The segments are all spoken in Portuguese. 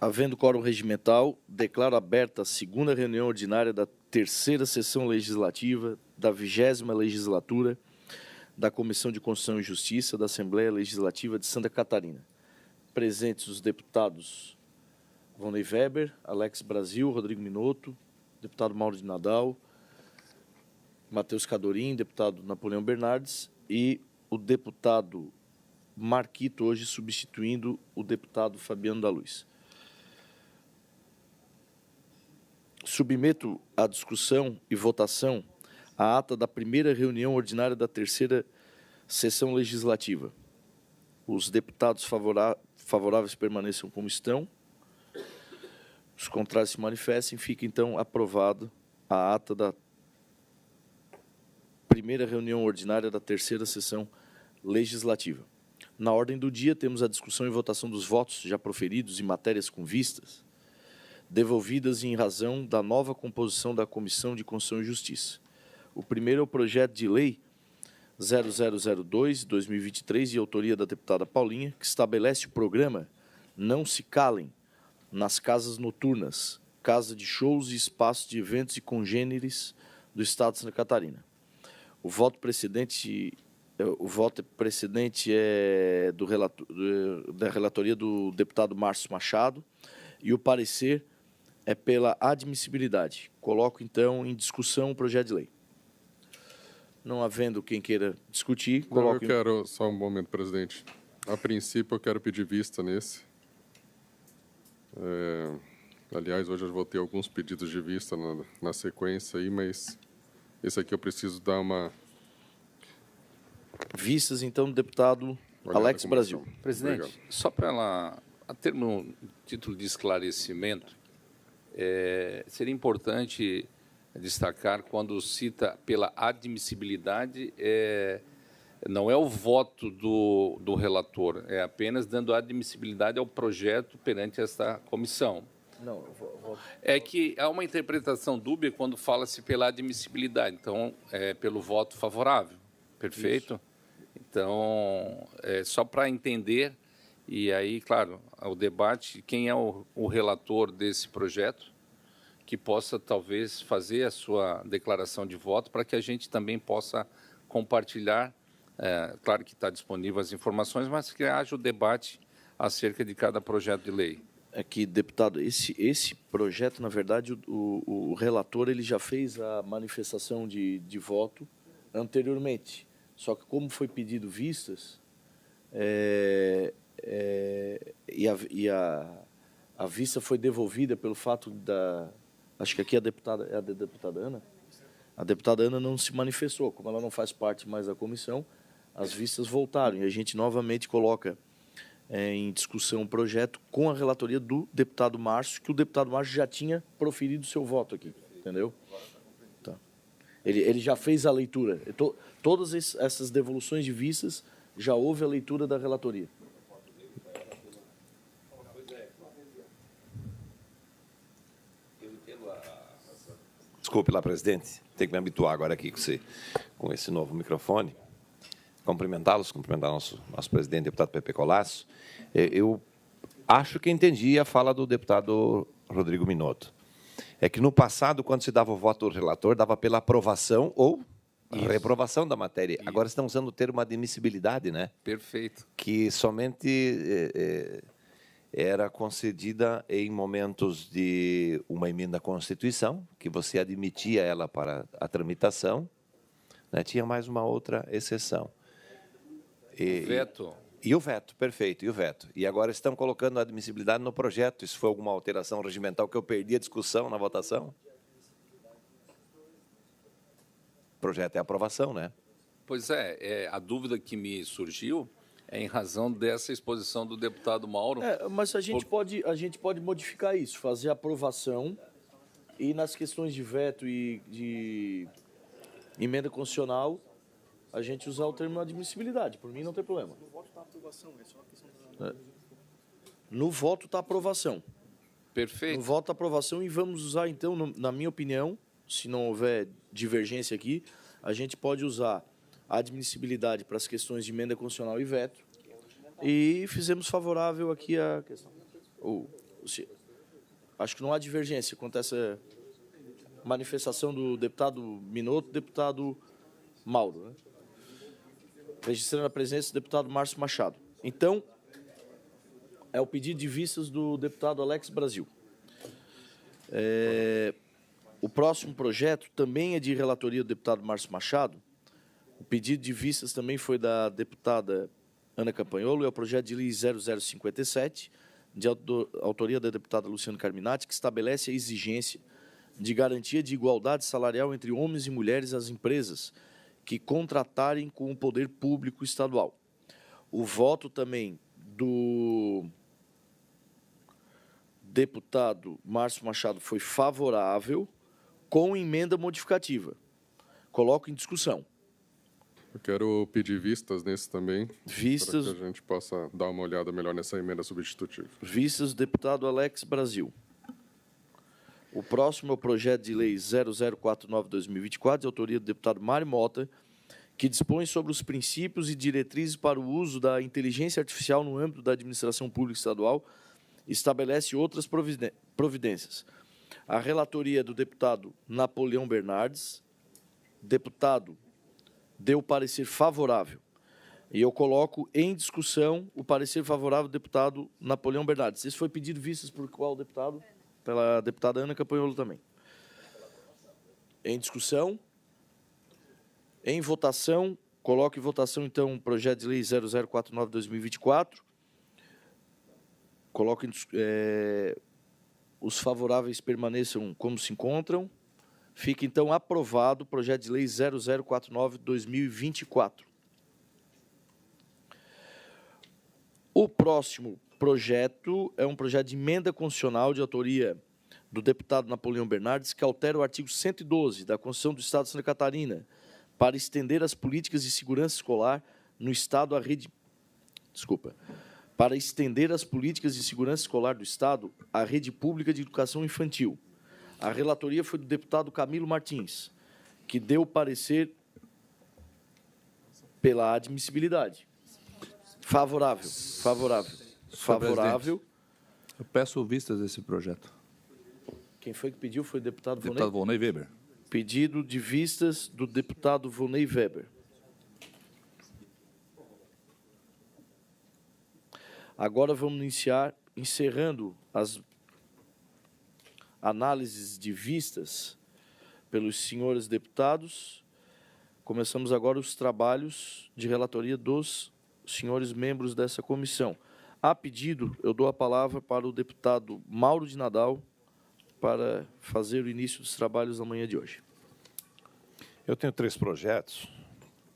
Havendo quórum regimental, declaro aberta a segunda reunião ordinária da terceira sessão legislativa da 20ª legislatura da Comissão de Constituição e Justiça da Assembleia Legislativa de Santa Catarina. Presentes os deputados Vonley Weber, Alex Brasil, Rodrigo Minotto, deputado Mauro de Nadal, Matheus Cadorim, deputado Napoleão Bernardes e o deputado Marquito, hoje substituindo o deputado Fabiano da Luz. Submeto à discussão e votação a ata da primeira reunião ordinária da terceira sessão legislativa. Os deputados favoráveis permaneçam como estão. Os contrários se manifestem. Fica, então, aprovado a ata da primeira reunião ordinária da terceira sessão legislativa. Na ordem do dia, temos a discussão e votação dos votos já proferidos em matérias com vistas, devolvidas em razão da nova composição da Comissão de Constituição e Justiça. O primeiro é o projeto de lei 0002/2023, de autoria da deputada Paulinha, que estabelece o programa Não Se Calem nas casas noturnas, casa de shows e espaços de eventos e congêneres do Estado de Santa Catarina. O voto precedente é da relatoria do deputado Márcio Machado e o parecer é pela admissibilidade. Coloco, então, em discussão o projeto de lei. Não havendo quem queira discutir, coloco... Eu quero, só um momento, presidente. A princípio, eu quero pedir vista nesse. Aliás, hoje eu vou ter alguns pedidos de vista na sequência aí, mas esse aqui eu preciso dar uma... Vistas, então, do deputado Alex Brasil. Presidente, obrigado. Só para ela, a termo título de esclarecimento, seria importante destacar, quando cita pela admissibilidade, não é o voto do relator, é apenas dando admissibilidade ao projeto perante esta comissão. Não, é que há uma interpretação dúbia quando fala-se pela admissibilidade, então, é pelo voto favorável, perfeito? Isso. Então, só para entender, e aí, claro, o debate, quem é o relator desse projeto, que possa, talvez, fazer a sua declaração de voto para que a gente também possa compartilhar, claro que está disponível as informações, mas que haja o debate acerca de cada projeto de lei. É que, deputado, esse projeto, na verdade, o relator ele já fez a manifestação de voto anteriormente. Só que, como foi pedido vistas, e a vista foi devolvida pelo fato da... Acho que aqui a deputada Ana. A deputada Ana não se manifestou. Como ela não faz parte mais da comissão, as vistas voltaram. E a gente novamente coloca em discussão o projeto com a relatoria do deputado Márcio, que o deputado Márcio já tinha proferido seu voto aqui. Entendeu? Tá. Ele já fez a leitura. Todas essas devoluções de vistas, já houve a leitura da relatoria. Desculpe lá, presidente. Tenho que me habituar agora aqui com esse novo microfone. Cumprimentar nosso presidente, deputado Pepe Colasso. Eu acho que entendi a fala do deputado Rodrigo Minotto. É que, no passado, quando se dava o voto do relator, dava pela aprovação ou reprovação da matéria. Isso. Agora estão usando o termo admissibilidade, né? Perfeito. Que somente era concedida em momentos de uma emenda à Constituição, que você admitia ela para a tramitação, né? Tinha mais uma outra exceção. O veto. E o veto, perfeito, e o veto. E agora estão colocando a admissibilidade no projeto. Isso foi alguma alteração regimental que eu perdi a discussão na votação? O projeto é aprovação, né? Pois a dúvida que me surgiu é em razão dessa exposição do deputado Mauro. Mas a gente pode modificar isso, fazer aprovação e, nas questões de veto e de emenda constitucional, a gente usar o termo admissibilidade. Por mim, não tem problema. No voto está aprovação, é só a questão da... No voto está aprovação. Perfeito. No voto está aprovação, e vamos usar, então, na minha opinião, se não houver divergência aqui, a gente pode usar a admissibilidade para as questões de emenda constitucional e veto, e fizemos favorável aqui a questão. Acho que não há divergência quanto a essa manifestação do deputado Minotto e do deputado Mauro, né? Registrando a presença do deputado Márcio Machado. Então, é o pedido de vistas do deputado Alex Brasil. O próximo projeto também é de relatoria do deputado Márcio Machado. O pedido de vistas também foi da deputada Ana Campanholo, é o projeto de lei 0057, de autoria da deputada Luciana Carminati, que estabelece a exigência de garantia de igualdade salarial entre homens e mulheres às empresas que contratarem com o poder público estadual. O voto também do deputado Márcio Machado foi favorável, com emenda modificativa. Coloco em discussão. Eu quero pedir vistas nesse também, Vistas, para que a gente possa dar uma olhada melhor nessa emenda substitutiva. vistas do deputado Alex Brasil. O próximo é o projeto de lei 0049/2024, de autoria do deputado Mário Mota, que dispõe sobre os princípios e diretrizes para o uso da inteligência artificial no âmbito da administração pública estadual, estabelece outras providências. A relatoria do deputado Napoleão Bernardes, deputado deu parecer favorável. E eu coloco em discussão o parecer favorável do deputado Napoleão Bernardes. Esse foi pedido vistas por qual deputado? Pela deputada Ana Campanholo também. Em discussão. Em votação. Coloco em votação, então, o projeto de lei 0049/2024. Coloco os favoráveis permaneçam como se encontram. Fica, então, aprovado o projeto de lei 0049/2024. O próximo projeto é um projeto de emenda constitucional de autoria do deputado Napoleão Bernardes, que altera o artigo 112 da Constituição do Estado de Santa Catarina para estender as políticas de segurança escolar no Estado à rede... Para estender as políticas de segurança escolar do Estado à rede pública de educação infantil. A relatoria foi do deputado Camilo Martins, que deu parecer pela admissibilidade. Favorável. Eu peço vistas desse projeto. Quem foi que pediu? Foi o deputado Vonei? Deputado Volney Weber. Pedido de vistas do deputado Vonei Weber. Agora vamos iniciar, encerrando as análises de vistas pelos senhores deputados. Começamos agora os trabalhos de relatoria dos senhores membros dessa comissão. A pedido, eu dou a palavra para o deputado Mauro de Nadal para fazer o início dos trabalhos da manhã de hoje. Eu tenho 3 projetos,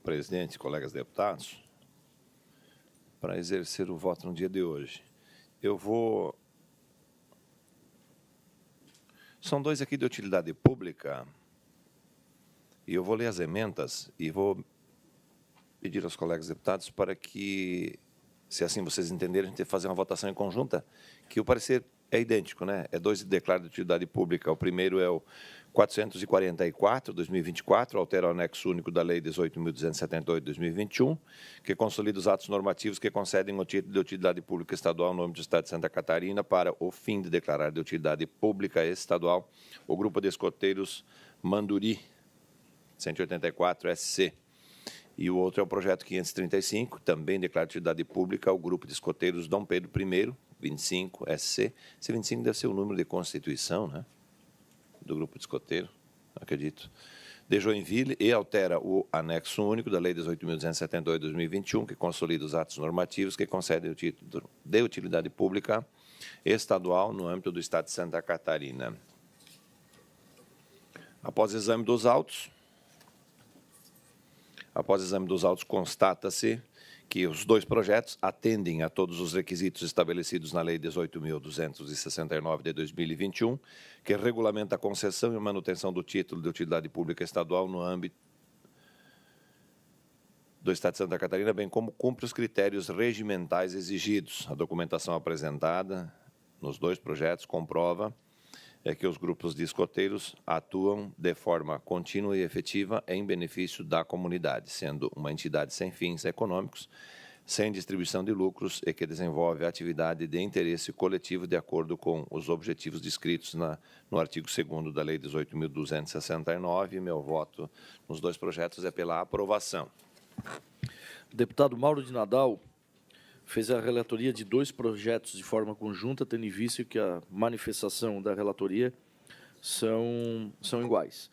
presidente e colegas deputados, para exercer o voto no dia de hoje. São 2 aqui de utilidade pública, e eu vou ler as emendas e vou pedir aos colegas deputados para que, se assim vocês entenderem, a gente fazer uma votação em conjunta, que o parecer é idêntico, né? É 2 de declaro de utilidade pública. O primeiro é o 444, 2024, altera o anexo único da Lei 18.278, 2021, que consolida os atos normativos que concedem o título de utilidade pública estadual no âmbito do Estado de Santa Catarina para o fim de declarar de utilidade pública estadual o Grupo de Escoteiros Manduri, 184 SC. E o outro é o projeto 535, também declara de utilidade pública o Grupo de Escoteiros Dom Pedro I, 25 SC. Esse 25 deve ser o número de constituição, né? Do Grupo de Escoteiro, acredito, de Joinville, e altera o anexo único da Lei 18.278, 2021, que consolida os atos normativos que concedem o título de utilidade pública estadual no âmbito do Estado de Santa Catarina. Após exame dos autos, constata-se que os 2 projetos atendem a todos os requisitos estabelecidos na Lei 18.269 de 2021, que regulamenta a concessão e manutenção do título de utilidade pública estadual no âmbito do Estado de Santa Catarina, bem como cumpre os critérios regimentais exigidos. A documentação apresentada nos 2 projetos comprova que os grupos de escoteiros atuam de forma contínua e efetiva em benefício da comunidade, sendo uma entidade sem fins econômicos, sem distribuição de lucros e que desenvolve a atividade de interesse coletivo de acordo com os objetivos descritos no artigo 2º da Lei 18.269. Meu voto nos dois projetos é pela aprovação. O deputado Mauro de Nadal fez a relatoria de dois projetos de forma conjunta, tendo em vista que a manifestação da relatoria são iguais.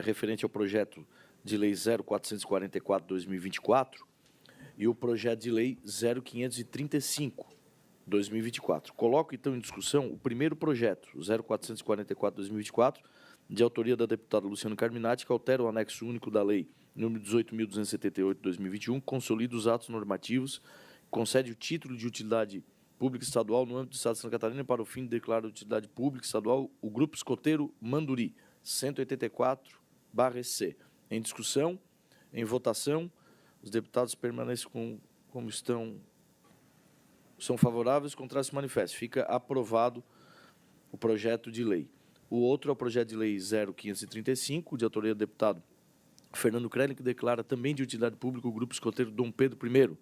Referente ao projeto de lei 0444/2024 e o projeto de lei 0535/2024. Coloco, então, em discussão o primeiro projeto, 0444/2024, de autoria da deputada Luciana Carminati, que altera o anexo único da lei número 18.278/2021, consolida os atos normativos, concede o título de utilidade pública estadual no âmbito do Estado de Santa Catarina para o fim de declarar de utilidade pública estadual o Grupo Escoteiro Manduri, 184/C. Em discussão, em votação, os deputados permanecem como estão, são favoráveis, contrários se manifestam. Fica aprovado o projeto de lei. O outro é o projeto de lei 0535, de autoria do deputado Fernando Krelli, que declara também de utilidade pública o Grupo Escoteiro Dom Pedro I,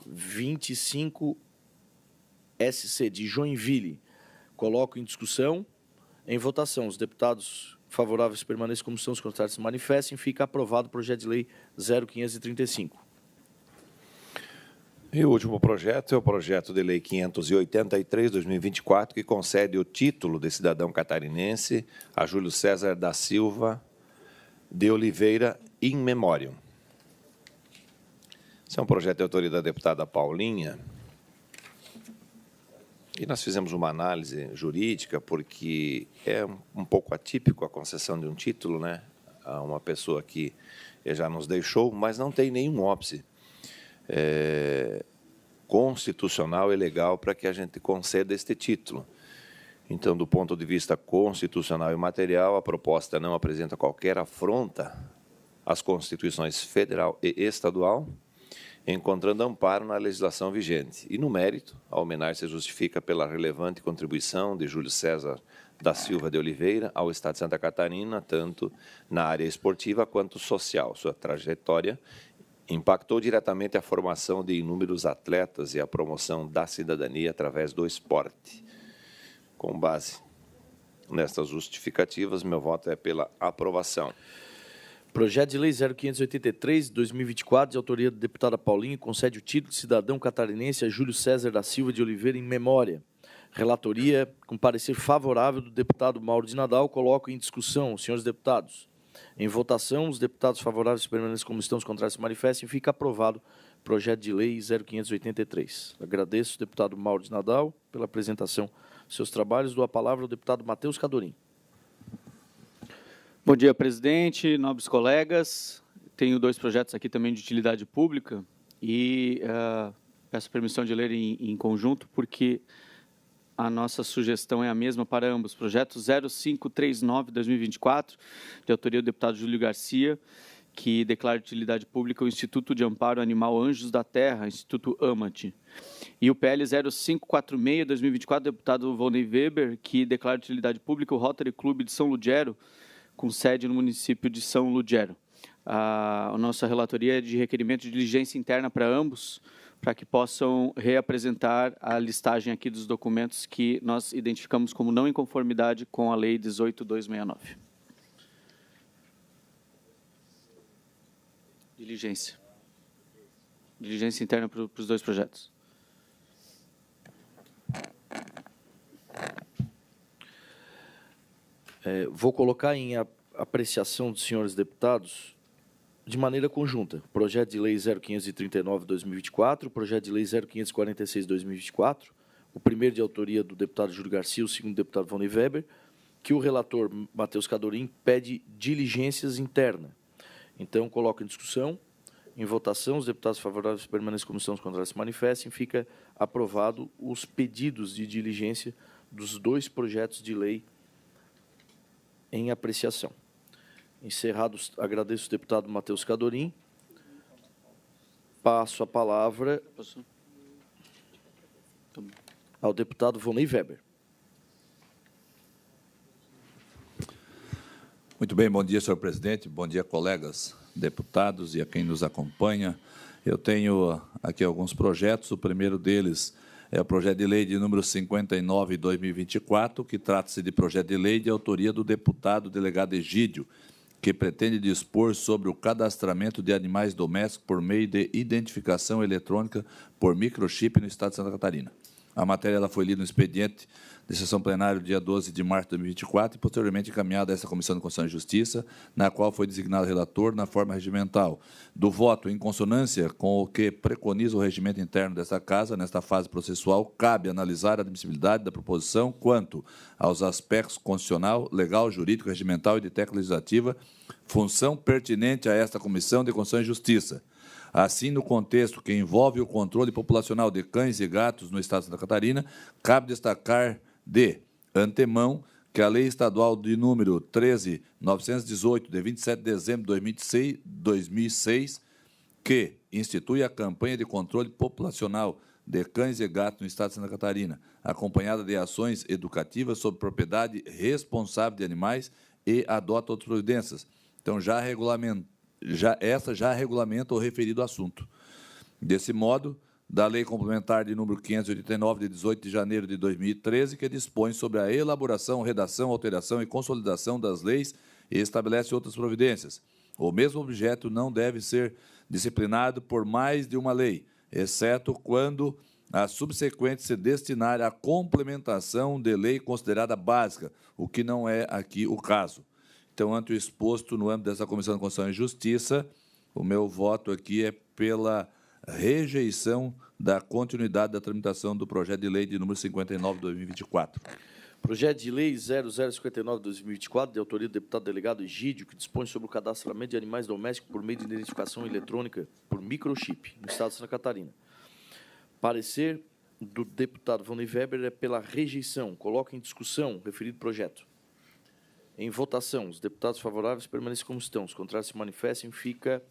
25SC, de Joinville. Coloco em discussão, em votação. Os deputados favoráveis permaneçam como estão, os contrários se manifestem. Fica aprovado o projeto de lei 0535. E o último projeto é o projeto de lei 583/2024, que concede o título de cidadão catarinense a Júlio César da Silva de Oliveira in memoriam. Esse é um projeto de autoria da deputada Paulinha. E nós fizemos uma análise jurídica, porque é um pouco atípico a concessão de um título, né, a uma pessoa que já nos deixou, mas não tem nenhum óbice constitucional e legal para que a gente conceda este título. Então, do ponto de vista constitucional e material, a proposta não apresenta qualquer afronta às constituições federal e estadual, encontrando amparo na legislação vigente. E, no mérito, a homenagem se justifica pela relevante contribuição de Júlio César da Silva de Oliveira ao Estado de Santa Catarina, tanto na área esportiva quanto social. Sua trajetória impactou diretamente a formação de inúmeros atletas e a promoção da cidadania através do esporte. Com base nestas justificativas, meu voto é pela aprovação. Projeto de lei 0583/2024, de autoria da deputada Paulinha, concede o título de cidadão catarinense a Júlio César da Silva de Oliveira em memória. Relatoria com parecer favorável do deputado Mauro de Nadal. Coloco em discussão, senhores deputados. Em votação, os deputados favoráveis permanecem como estão, os contrários se manifestem. Fica aprovado o projeto de lei 0583. Agradeço, deputado Mauro de Nadal, pela apresentação dos seus trabalhos. Dou a palavra ao deputado Matheus Cadorim. Bom dia, presidente, nobres colegas. Tenho dois projetos aqui também de utilidade pública e peço permissão de ler em conjunto, porque a nossa sugestão é a mesma para ambos. Projeto 0539/2024, de autoria do deputado Júlio Garcia, que declara de utilidade pública o Instituto de Amparo Animal Anjos da Terra, Instituto AMAT. E o PL 0546/2024, deputado Volney Weber, que declara de utilidade pública o Rotary Clube de São Ludgero, com sede no município de São Ludgero. A nossa relatoria é de requerimento de diligência interna para ambos, para que possam reapresentar a listagem aqui dos documentos que nós identificamos como não em conformidade com a Lei 18.269. Diligência. Diligência interna para os dois projetos. Vou colocar em apreciação dos senhores deputados de maneira conjunta. Projeto de lei 0539/2024, projeto de lei 0546/2024, o primeiro de autoria do deputado Júlio Garcia, o segundo do deputado Volney Weber, que o relator Matheus Cadorim pede diligências internas. Então, coloco em discussão, em votação, os deputados favoráveis permanecem como estão, os contrários se manifestem. Fica aprovado os pedidos de diligência dos dois projetos de lei em apreciação. Encerrados, agradeço ao deputado Matheus Cadorim. Passo a palavra ao deputado Volney Weber. Muito bem, bom dia, senhor presidente, bom dia, colegas deputados e a quem nos acompanha Eu tenho aqui alguns projetos. O primeiro deles é o projeto de lei de número 59/2024, que trata-se de projeto de lei de autoria do deputado delegado Egídio, que pretende dispor sobre o cadastramento de animais domésticos por meio de identificação eletrônica por microchip no Estado de Santa Catarina. A matéria ela foi lida no expediente de sessão plenária dia 12 de março de 2024 e, posteriormente, encaminhada a essa Comissão de Constituição e Justiça, na qual foi designado relator na forma regimental. Do voto em consonância com o que preconiza o regimento interno desta Casa, nesta fase processual, cabe analisar a admissibilidade da proposição quanto aos aspectos constitucional, legal, jurídico, regimental e de técnica legislativa, função pertinente a esta Comissão de Constituição e Justiça. Assim, no contexto que envolve o controle populacional de cães e gatos no Estado de Santa Catarina, cabe destacar de antemão que a Lei Estadual de número 13.918, de 27 de dezembro de 2006, que institui a campanha de controle populacional de cães e gatos no Estado de Santa Catarina, acompanhada de ações educativas sobre propriedade responsável de animais e adota outras providências. Então, essa já regulamenta o referido assunto. Desse modo, da Lei Complementar de número 589, de 18 de janeiro de 2013, que dispõe sobre a elaboração, redação, alteração e consolidação das leis e estabelece outras providências. O mesmo objeto não deve ser disciplinado por mais de uma lei, exceto quando a subsequente se destinar à complementação de lei considerada básica, o que não é aqui o caso. Então, ante o exposto no âmbito dessa Comissão de Constituição e Justiça, o meu voto aqui é pela rejeição da continuidade da tramitação do projeto de lei de número 59 de 2024. Projeto de lei 0059/2024, de autoria do deputado delegado Egídio, que dispõe sobre o cadastramento de animais domésticos por meio de identificação eletrônica por microchip no Estado de Santa Catarina. Parecer do deputado Vonei Weber é pela rejeição. Coloca em discussão o referido projeto. Em votação, os deputados favoráveis permanecem como estão. Os contrários se manifestem, fica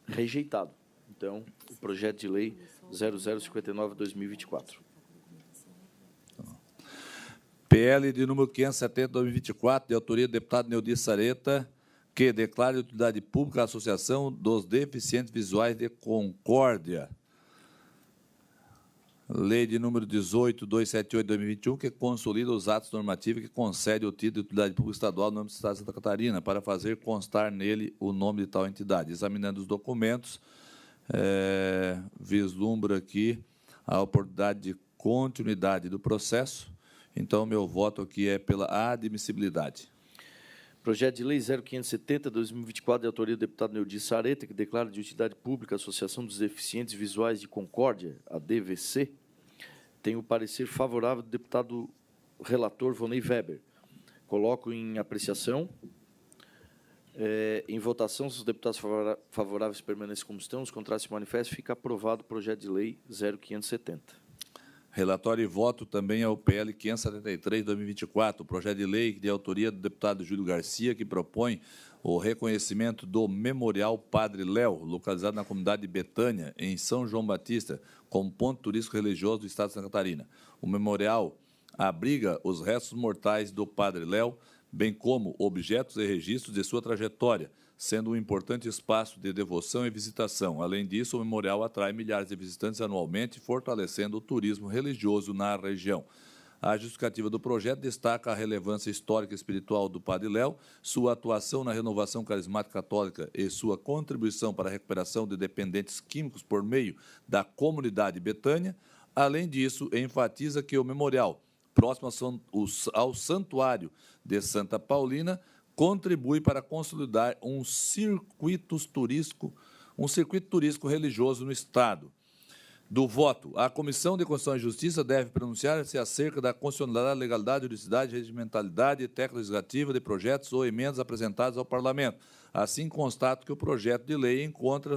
rejeitado. Então, o projeto de lei 0059/2024. PL de número 570/2024, de autoria do deputado Neudi Sareta, que declara de utilidade pública a Associação dos Deficientes Visuais de Concórdia. Lei de número 18.278/2021, que consolida os atos normativos que concede o título de utilidade pública estadual no âmbito do Estado de Santa Catarina, para fazer constar nele o nome de tal entidade. Examinando os documentos, vislumbra aqui a oportunidade de continuidade do processo. Então, meu voto aqui é pela admissibilidade. Projeto de lei 0570/2024, de autoria do deputado Neudi Sareta, que declara de utilidade pública a Associação dos Deficientes Visuais de Concórdia, a DVC, tem o parecer favorável do deputado relator Vonei Weber. Coloco em apreciação. Em votação, se os deputados favoráveis permanecem como estão, os contrários se manifestam, fica aprovado o projeto de lei 0570. Relatório e voto também ao PL 573/2024, o projeto de lei de autoria do deputado Júlio Garcia, que propõe o reconhecimento do Memorial Padre Léo, localizado na comunidade de Betânia, em São João Batista, como ponto turístico religioso do Estado de Santa Catarina. O memorial abriga os restos mortais do Padre Léo, bem como objetos e registros de sua trajetória, sendo um importante espaço de devoção e visitação. Além disso, o memorial atrai milhares de visitantes anualmente, fortalecendo o turismo religioso na região. A justificativa do projeto destaca a relevância histórica e espiritual do Padre Léo, sua atuação na renovação carismática católica e sua contribuição para a recuperação de dependentes químicos por meio da comunidade Betânia. Além disso, enfatiza que o memorial, próximo ao Santuário de Santa Paulina, contribui para consolidar um circuito turístico religioso no Estado. Do voto, a Comissão de Constituição e Justiça deve pronunciar-se acerca da constitucionalidade, legalidade, juridicidade, regimentalidade e técnica legislativa de projetos ou emendas apresentados ao Parlamento. Assim, constato que o projeto de lei encontra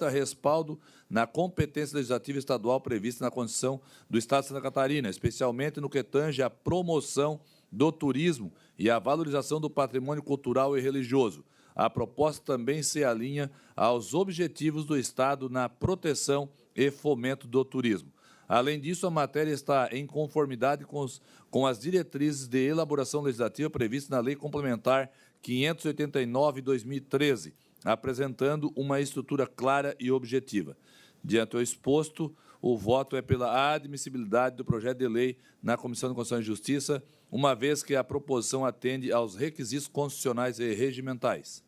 respaldo na competência legislativa estadual prevista na Constituição do Estado de Santa Catarina, especialmente no que tange à promoção do turismo e à valorização do patrimônio cultural e religioso. A proposta também se alinha aos objetivos do Estado na proteção e fomento do turismo. Além disso, a matéria está em conformidade com as diretrizes de elaboração legislativa previstas na Lei Complementar 589/2013, apresentando uma estrutura clara e objetiva. Diante do exposto, o voto é pela admissibilidade do projeto de lei na Comissão de Constituição e Justiça, uma vez que a proposição atende aos requisitos constitucionais e regimentais.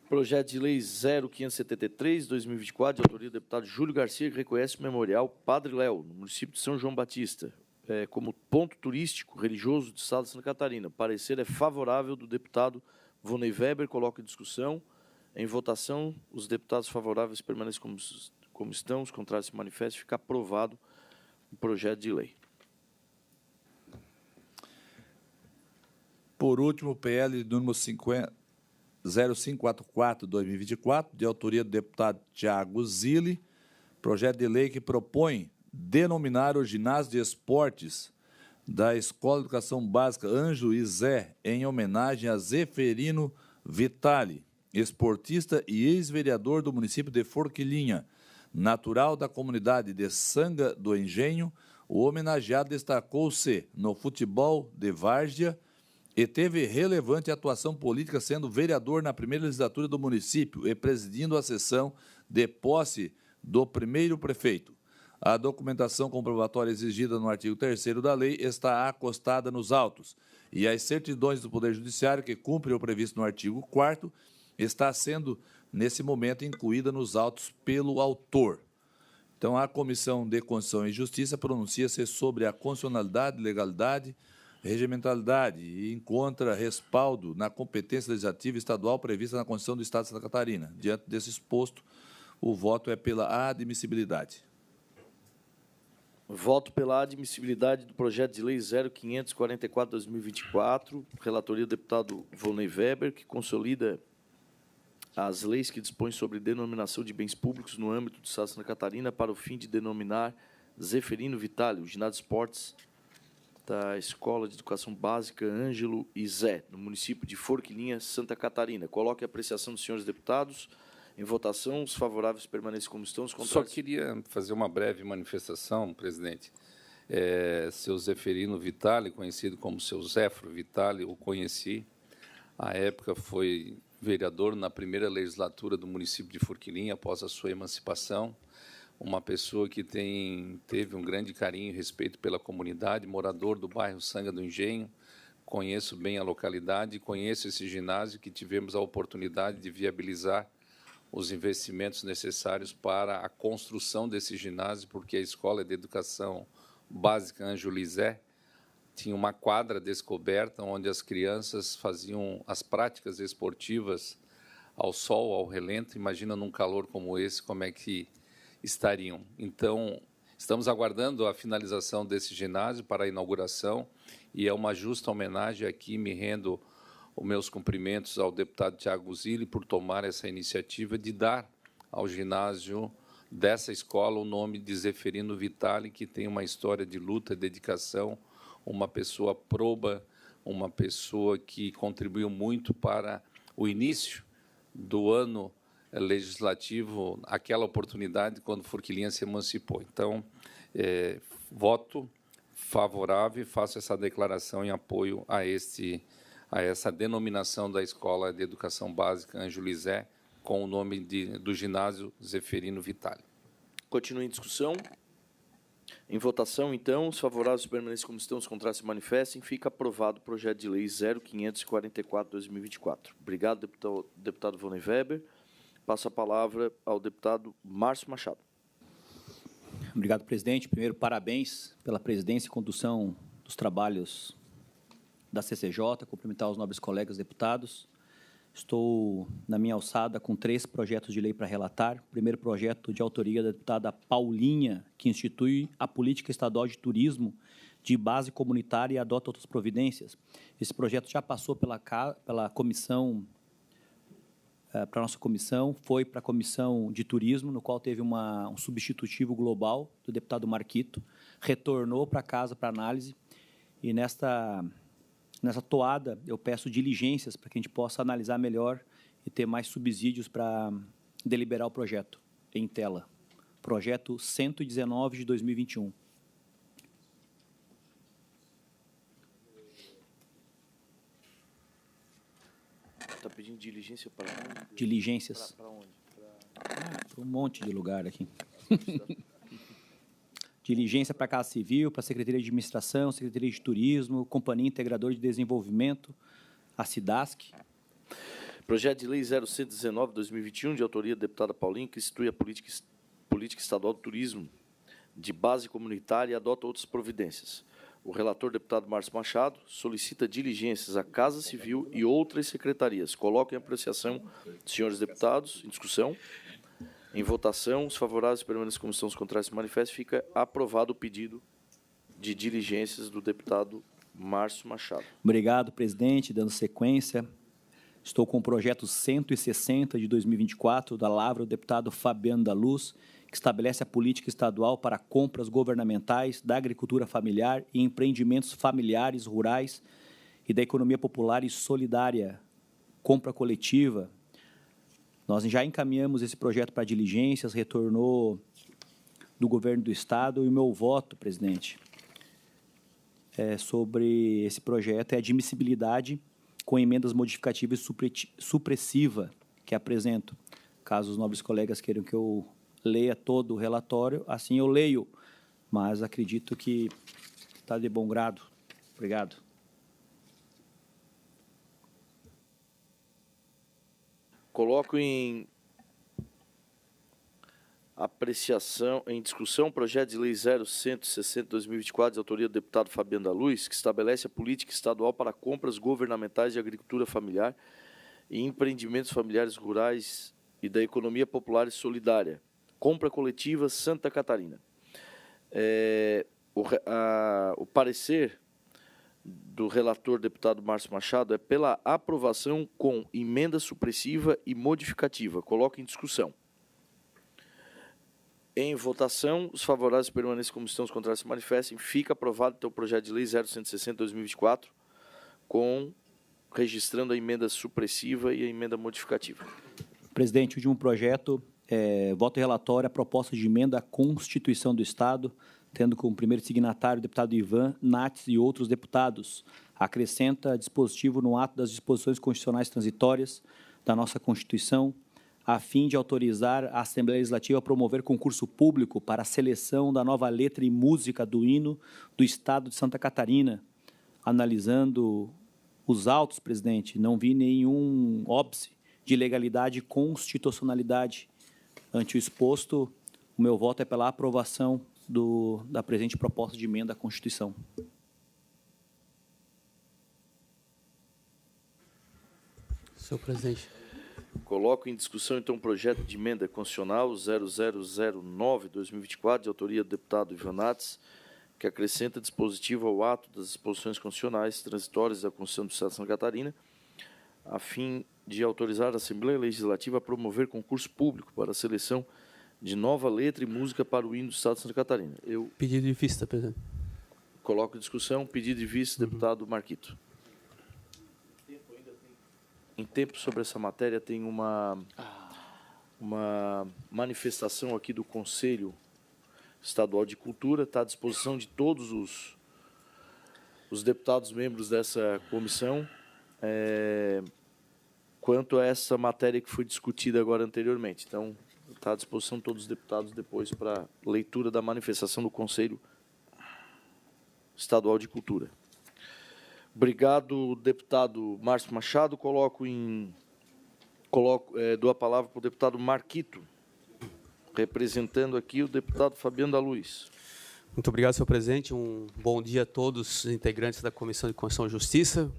Projeto de Lei 0573, 2024, de autoria do deputado Júlio Garcia, que reconhece o Memorial Padre Léo, no município de São João Batista, como ponto turístico religioso do Estado de Santa Catarina. Parecer é favorável do deputado Vonei Weber. Coloco em discussão. Em votação, os deputados favoráveis permanecem como estão, os contrários se manifestam. Fica aprovado o projeto de lei. Por último, o PL número 0544-2024, de autoria do deputado Tiago Zilli, projeto de lei que propõe denominar o ginásio de esportes da Escola de Educação Básica Ângelo Izé, em homenagem a Zeferino Vitali, esportista e ex-vereador do município de Forquilinha, natural da comunidade de Sanga do Engenho. O homenageado destacou-se no futebol de várzea e teve relevante atuação política, sendo vereador na primeira legislatura do município e presidindo a sessão de posse do primeiro prefeito. A documentação comprobatória exigida no artigo 3º da lei está acostada nos autos, e as certidões do Poder Judiciário, que cumprem o previsto no artigo 4º, está sendo, nesse momento, incluída nos autos pelo autor. Então, a Comissão de Constituição e Justiça pronuncia-se sobre a constitucionalidade, legalidade, regimentalidade e encontra respaldo na competência legislativa estadual prevista na Constituição do Estado de Santa Catarina. Diante desse exposto, o voto é pela admissibilidade. Voto pela admissibilidade do projeto de lei 0544/2024, relatoria do deputado Vonei Weber, que consolida as leis que dispõem sobre denominação de bens públicos no âmbito do Estado de Santa Catarina para o fim de denominar Zeferino Vitali, o ginásio de esportes da Escola de Educação Básica Ângelo Izé, no município de Forquilinha, Santa Catarina. Coloque a apreciação dos senhores deputados. Em votação, os favoráveis permanecem como estão, os contrários... Só queria fazer uma breve manifestação, presidente. Seu Zeferino Vitali, conhecido como seu Zéfro Vitali, o conheci. À época foi vereador na primeira legislatura do município de Forquilinha, após a sua emancipação. Uma pessoa que teve um grande carinho e respeito pela comunidade, morador do bairro Sanga do Engenho. Conheço bem a localidade, conheço esse ginásio que tivemos a oportunidade de viabilizar os investimentos necessários para a construção desse ginásio, porque a Escola de Educação Básica Ângelo Izé tinha uma quadra descoberta onde as crianças faziam as práticas esportivas ao sol, ao relento. Imagina num calor como esse, como é que estariam. Então, estamos aguardando a finalização desse ginásio para a inauguração e é uma justa homenagem aqui, me rendo os meus cumprimentos ao deputado Tiago Zilli por tomar essa iniciativa de dar ao ginásio dessa escola o nome de Zeferino Vitali, que tem uma história de luta, dedicação, uma pessoa proba, uma pessoa que contribuiu muito para o início do ano legislativo, aquela oportunidade quando Forquilinha se emancipou. Então, voto favorável e faço essa declaração em apoio a essa denominação da Escola de Educação Básica Ângelo Izé, com o nome do ginásio Zeferino Vitali. Continue em discussão. Em votação, então, os favoráveis permanecem como estão, os contrários se manifestem. Fica aprovado o projeto de lei 0544/2024. Obrigado, deputado Vonei Weber. Passo a palavra ao deputado Márcio Machado. Obrigado, presidente. Primeiro, parabéns pela presidência e condução dos trabalhos da CCJ, cumprimentar os nobres colegas deputados. Estou na minha alçada com 3 projetos de lei para relatar. O primeiro projeto de autoria da deputada Paulinha, que institui a política estadual de turismo de base comunitária e adota outras providências. Esse projeto já passou pela comissão, para a nossa comissão, foi para a comissão de turismo, no qual teve um substitutivo global do deputado Marquito, retornou para casa para análise e nessa toada, eu peço diligências para que a gente possa analisar melhor e ter mais subsídios para deliberar o projeto em tela. Projeto 119 de 2021. Está pedindo pedindo diligência para onde? Diligências. Para onde? Para um monte de lugar aqui. Diligência para a Casa Civil, para a Secretaria de Administração, Secretaria de Turismo, Companhia Integradora de Desenvolvimento, a SIDASC. Projeto de Lei 0119/2021, de autoria do deputada Paulinho, que institui a política estadual do turismo de base comunitária e adota outras providências. O relator, deputado Márcio Machado, solicita diligências à Casa Civil e outras secretarias. Coloco em apreciação, senhores deputados, em discussão. Em votação, os favoráveis permanecem como estão, os contrários se manifestam. Fica aprovado o pedido de diligências do deputado Márcio Machado. Obrigado, presidente. Dando sequência, estou com o projeto 160 de 2024, da Lavra, o deputado Fabiano da Luz, que estabelece a política estadual para compras governamentais da agricultura familiar e empreendimentos familiares, rurais e da economia popular e solidária, compra coletiva. Nós já encaminhamos esse projeto para diligências, retornou do governo do Estado, e o meu voto, presidente, sobre esse projeto é admissibilidade com emendas modificativas e supressiva que apresento. Caso os nobres colegas queiram que eu leia todo o relatório, assim eu leio, mas acredito que está de bom grado. Obrigado. Coloco em apreciação, em discussão, o projeto de lei 0160/2024, de autoria do deputado Fabiano da Luz, que estabelece a política estadual para compras governamentais de agricultura familiar e empreendimentos familiares rurais e da economia popular e solidária. Compra coletiva Santa Catarina. O parecer do relator, deputado Márcio Machado, é pela aprovação com emenda supressiva e modificativa. Coloco em discussão. Em votação, os favoráveis permanecem como estão, os contrários se manifestem. Fica aprovado então o projeto de lei 0160/2024, registrando a emenda supressiva e a emenda modificativa. Presidente, o último projeto, voto relatório, a proposta de emenda à Constituição do Estado, tendo como primeiro signatário o deputado Ivan Nates e outros deputados. Acrescenta dispositivo no ato das disposições constitucionais transitórias da nossa Constituição, a fim de autorizar a Assembleia Legislativa a promover concurso público para a seleção da nova letra e música do hino do Estado de Santa Catarina. Analisando os autos, presidente, não vi nenhum óbice de legalidade e constitucionalidade. Ante o exposto, o meu voto é pela aprovação da presente proposta de emenda à Constituição. Senhor presidente. Coloco em discussão, então, o projeto de emenda constitucional 0009/2024, de autoria do deputado Ivan Nates, que acrescenta dispositivo ao ato das disposições constitucionais transitórias da Constituição do Estado de Santa Catarina, a fim de autorizar a Assembleia Legislativa a promover concurso público para a seleção de nova letra e música para o hino do Estado de Santa Catarina. Pedido de vista, presidente. Coloco em discussão, pedido de vista, deputado Marquito. Em tempo sobre essa matéria, tem uma manifestação aqui do Conselho Estadual de Cultura, está à disposição de todos os deputados membros dessa comissão, quanto a essa matéria que foi discutida agora anteriormente. Então, está à disposição de todos os deputados depois para leitura da manifestação do Conselho Estadual de Cultura. Obrigado, deputado Márcio Machado. Dou a palavra para o deputado Marquito, representando aqui o deputado Fabiano da Luz. Muito obrigado, senhor presidente. Um bom dia a todos os integrantes da Comissão de Constituição e Justiça.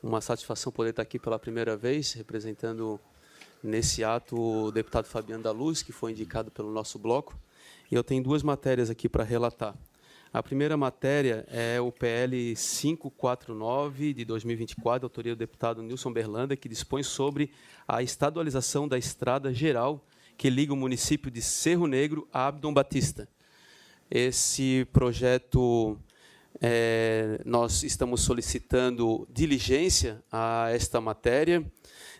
Uma satisfação poder estar aqui pela primeira vez, representando nesse ato o deputado Fabiano da Luz, que foi indicado pelo nosso bloco. E eu tenho duas matérias aqui para relatar. A primeira matéria é o PL 549 de 2024, de autoria do deputado Nilson Berlanda, que dispõe sobre a estadualização da estrada geral que liga o município de Cerro Negro a Abdon Batista. Esse projeto, nós estamos solicitando diligência a esta matéria,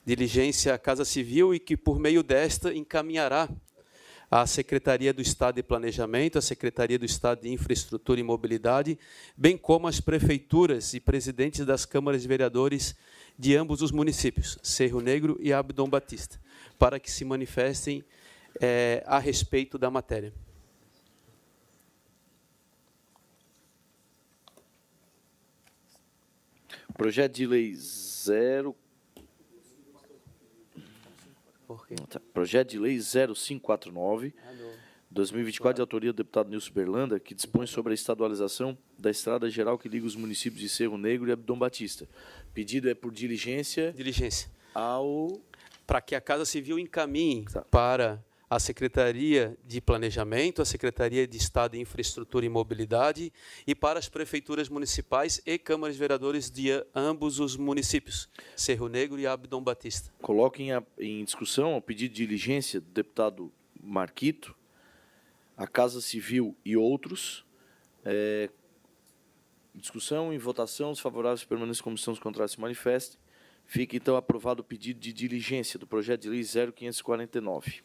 diligência à Casa Civil, e que, por meio desta, encaminhará a Secretaria do Estado de Planejamento, a Secretaria do Estado de Infraestrutura e Mobilidade, bem como as prefeituras e presidentes das câmaras de vereadores de ambos os municípios, Cerro Negro e Abdon Batista, para que se manifestem a respeito da matéria. Projeto de lei Projeto de lei 0549, 2024, de autoria do deputado Nilson Berlanda, que dispõe sobre a estadualização da estrada geral que liga os municípios de Cerro Negro e Abdon Batista. Pedido é por diligência. Diligência. Ao... Para que a Casa Civil encaminhe para a Secretaria de Planejamento, a Secretaria de Estado de Infraestrutura e Mobilidade e para as prefeituras municipais e câmaras de vereadores de ambos os municípios, Cerro Negro e Abdon Batista. Coloquem em discussão, ao pedido de diligência do deputado Marquito, a Casa Civil e outros. Discussão e votação, os favoráveis permanecem em comissão, os contrários se manifestem. Fica, então, aprovado o pedido de diligência do projeto de lei 0549.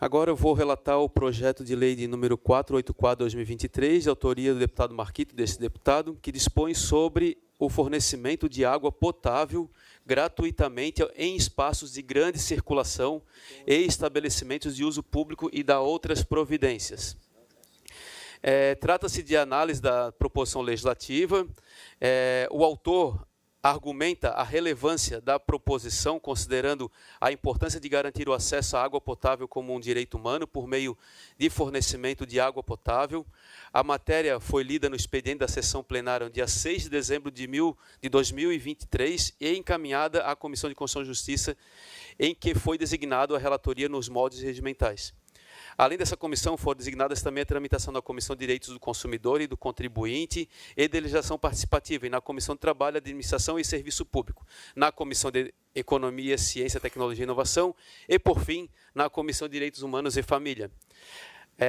Agora eu vou relatar o projeto de lei de número 484/2023, de autoria do deputado Marquito, desse deputado, que dispõe sobre o fornecimento de água potável gratuitamente em espaços de grande circulação e estabelecimentos de uso público e da outras providências. Trata-se de análise da proposição legislativa. O autor argumenta a relevância da proposição, considerando a importância de garantir o acesso à água potável como um direito humano por meio de fornecimento de água potável. A matéria foi lida no expediente da sessão plenária no dia 6 de dezembro de 2023 e encaminhada à Comissão de Constituição e Justiça, em que foi designado a relatoria nos moldes regimentais. Além dessa comissão, foram designadas também a tramitação na Comissão de Direitos do Consumidor e do Contribuinte e de Legislação Participativa, e na Comissão de Trabalho, Administração e Serviço Público, na Comissão de Economia, Ciência, Tecnologia e Inovação e, por fim, na Comissão de Direitos Humanos e Família.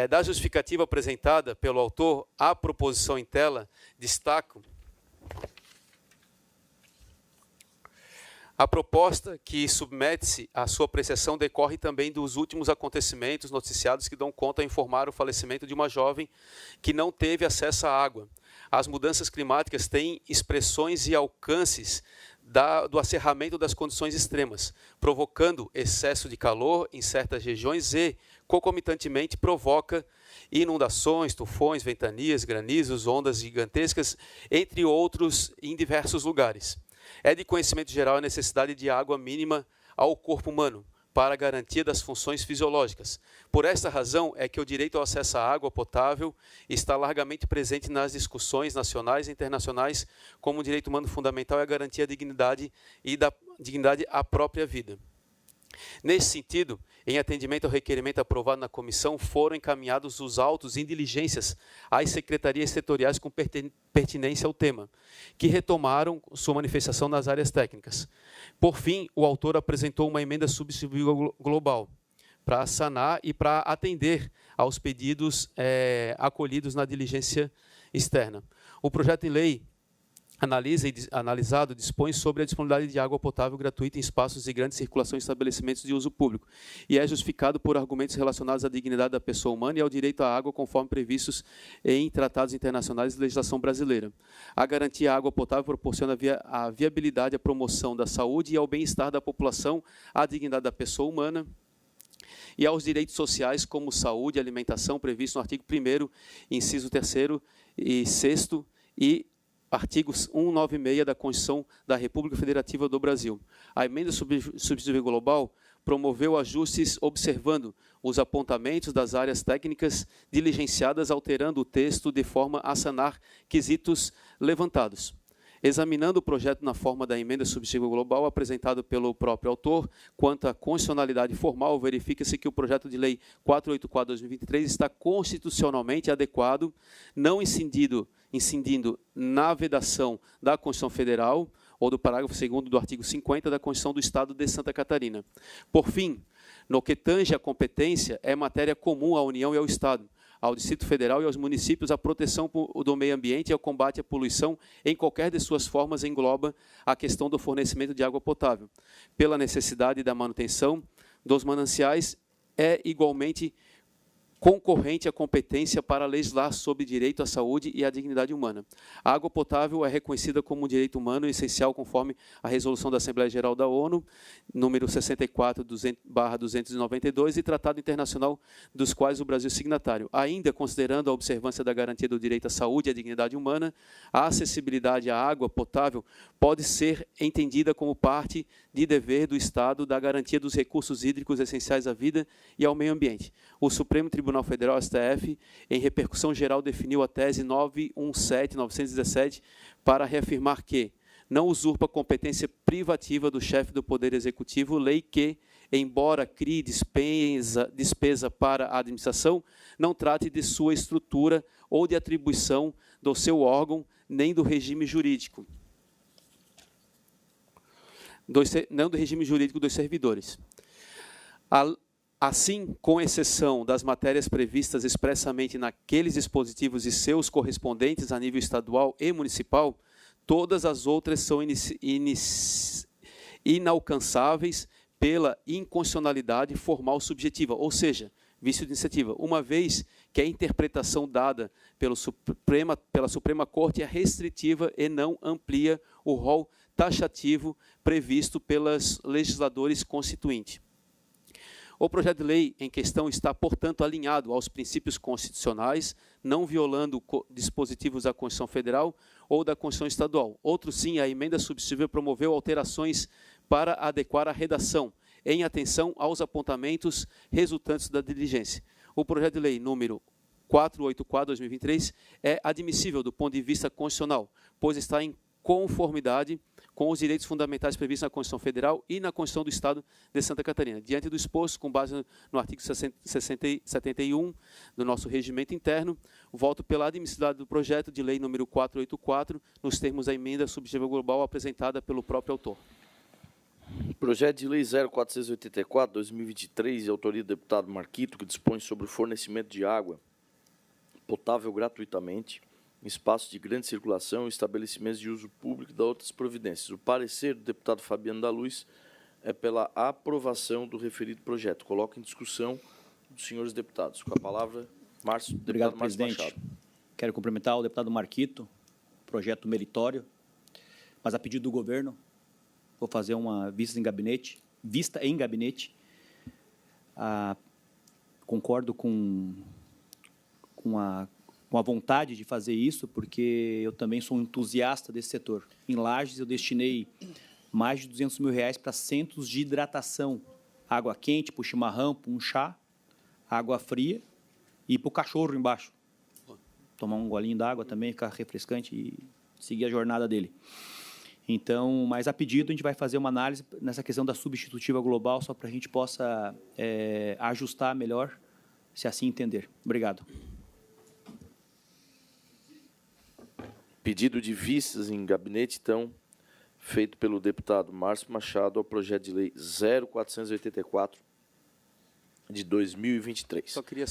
Da justificativa apresentada pelo autor, a proposição em tela, destaco a proposta que submete-se à sua apreciação decorre também dos últimos acontecimentos noticiados que dão conta a informar o falecimento de uma jovem que não teve acesso à água. As mudanças climáticas têm expressões e alcances do acerramento das condições extremas, provocando excesso de calor em certas regiões e, concomitantemente, provoca inundações, tufões, ventanias, granizos, ondas gigantescas, entre outros, em diversos lugares. É de conhecimento geral a necessidade de água mínima ao corpo humano, para a garantia das funções fisiológicas. Por esta razão é que o direito ao acesso à água potável está largamente presente nas discussões nacionais e internacionais como um direito humano fundamental e a garantia da dignidade e da dignidade à própria vida. Nesse sentido, em atendimento ao requerimento aprovado na comissão, foram encaminhados os autos em diligências às secretarias setoriais com pertinência ao tema, que retomaram sua manifestação nas áreas técnicas. Por fim, o autor apresentou uma emenda substitutiva global para sanar e para atender aos pedidos acolhidos na diligência externa. O projeto de lei analisado dispõe sobre a disponibilidade de água potável gratuita em espaços de grande circulação e estabelecimentos de uso público e é justificado por argumentos relacionados à dignidade da pessoa humana e ao direito à água conforme previstos em tratados internacionais e legislação brasileira. A garantia à água potável proporciona a viabilidade, a promoção da saúde e ao bem-estar da população, à dignidade da pessoa humana e aos direitos sociais como saúde e alimentação previstos no artigo 1º, inciso 3º e 6º e artigos 196 da Constituição da República Federativa do Brasil. A emenda substitutiva global promoveu ajustes observando os apontamentos das áreas técnicas diligenciadas, alterando o texto de forma a sanar quesitos levantados. Examinando o projeto na forma da emenda substitutiva global apresentado pelo próprio autor, quanto à constitucionalidade formal, verifica-se que o projeto de lei 484/2023 está constitucionalmente adequado, não incidindo na vedação da Constituição Federal ou do parágrafo 2º do artigo 50 da Constituição do Estado de Santa Catarina. Por fim, no que tange à competência, é matéria comum à União e ao Estado, ao Distrito Federal e aos municípios a proteção do meio ambiente e ao combate à poluição em qualquer de suas formas engloba a questão do fornecimento de água potável, pela necessidade da manutenção dos mananciais é igualmente concorrente à competência para legislar sobre direito à saúde e à dignidade humana. A água potável é reconhecida como um direito humano essencial conforme a resolução da Assembleia Geral da ONU, número 64/292, e tratado internacional dos quais o Brasil é signatário. Ainda considerando a observância da garantia do direito à saúde e à dignidade humana, a acessibilidade à água potável pode ser entendida como parte de dever do Estado da garantia dos recursos hídricos essenciais à vida e ao meio ambiente. O Supremo Tribunal Federal, STF, em repercussão geral, definiu a tese 917/917 para reafirmar que não usurpa competência privativa do chefe do Poder Executivo, lei que, embora crie despesa para a administração, não trate de sua estrutura ou de atribuição do seu órgão, nem do regime jurídico. Não do regime jurídico dos servidores. Assim, com exceção das matérias previstas expressamente naqueles dispositivos e seus correspondentes a nível estadual e municipal, todas as outras são inalcançáveis pela inconstitucionalidade formal subjetiva, ou seja, vício de iniciativa, uma vez que a interpretação dada pela Suprema Corte é restritiva e não amplia o rol taxativo previsto pelos legisladores constituintes. O projeto de lei em questão está, portanto, alinhado aos princípios constitucionais, não violando dispositivos da Constituição Federal ou da Constituição Estadual. Outro sim, a emenda substitutiva promoveu alterações para adequar a redação, em atenção aos apontamentos resultantes da diligência. O projeto de lei número 484/2023 é admissível do ponto de vista constitucional, pois está em conformidade com os direitos fundamentais previstos na Constituição Federal e na Constituição do Estado de Santa Catarina. Diante do exposto, com base no artigo 71 do nosso regimento interno, voto pela admissibilidade do projeto de lei número 484, nos termos da emenda substitutiva global apresentada pelo próprio autor. Projeto de lei 0484/2023, de autoria do deputado Marquito, que dispõe sobre o fornecimento de água potável gratuitamente em espaços de grande circulação, estabelecimentos de uso público e da outras providências. O parecer do deputado Fabiano da Luz é pela aprovação do referido projeto. Coloco em discussão dos senhores deputados. Com a palavra, Obrigado, presidente. Machado. Quero cumprimentar o deputado Marquito, projeto meritório, mas a pedido do governo, vou fazer uma vista em gabinete. Concordo com a vontade de fazer isso, porque eu também sou um entusiasta desse setor. Em Lages, eu destinei mais de R$200 mil para centros de hidratação. Água quente para o chimarrão, para um chá, água fria e para o cachorro embaixo. Tomar um golinho d'água também, ficar refrescante e seguir a jornada dele. Então, mas a pedido, a gente vai fazer uma análise nessa questão da substitutiva global, só para a gente possa ajustar melhor, se assim entender. Obrigado. Pedido de vistas em gabinete, então, feito pelo deputado Márcio Machado ao projeto de lei 0484 de 2023. Só queria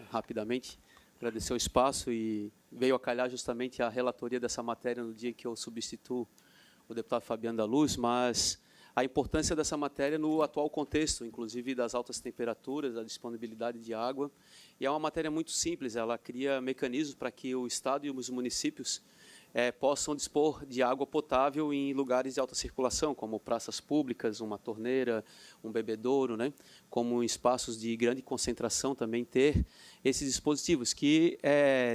rapidamente agradecer o espaço e veio a calhar justamente a relatoria dessa matéria no dia que eu substituo o deputado Fabiano da Luz, mas a importância dessa matéria no atual contexto, inclusive das altas temperaturas, da disponibilidade de água, e é uma matéria muito simples, ela cria mecanismos para que o Estado e os municípios possam dispor de água potável em lugares de alta circulação, como praças públicas, uma torneira, um bebedouro, né? Como em espaços de grande concentração também ter esses dispositivos que,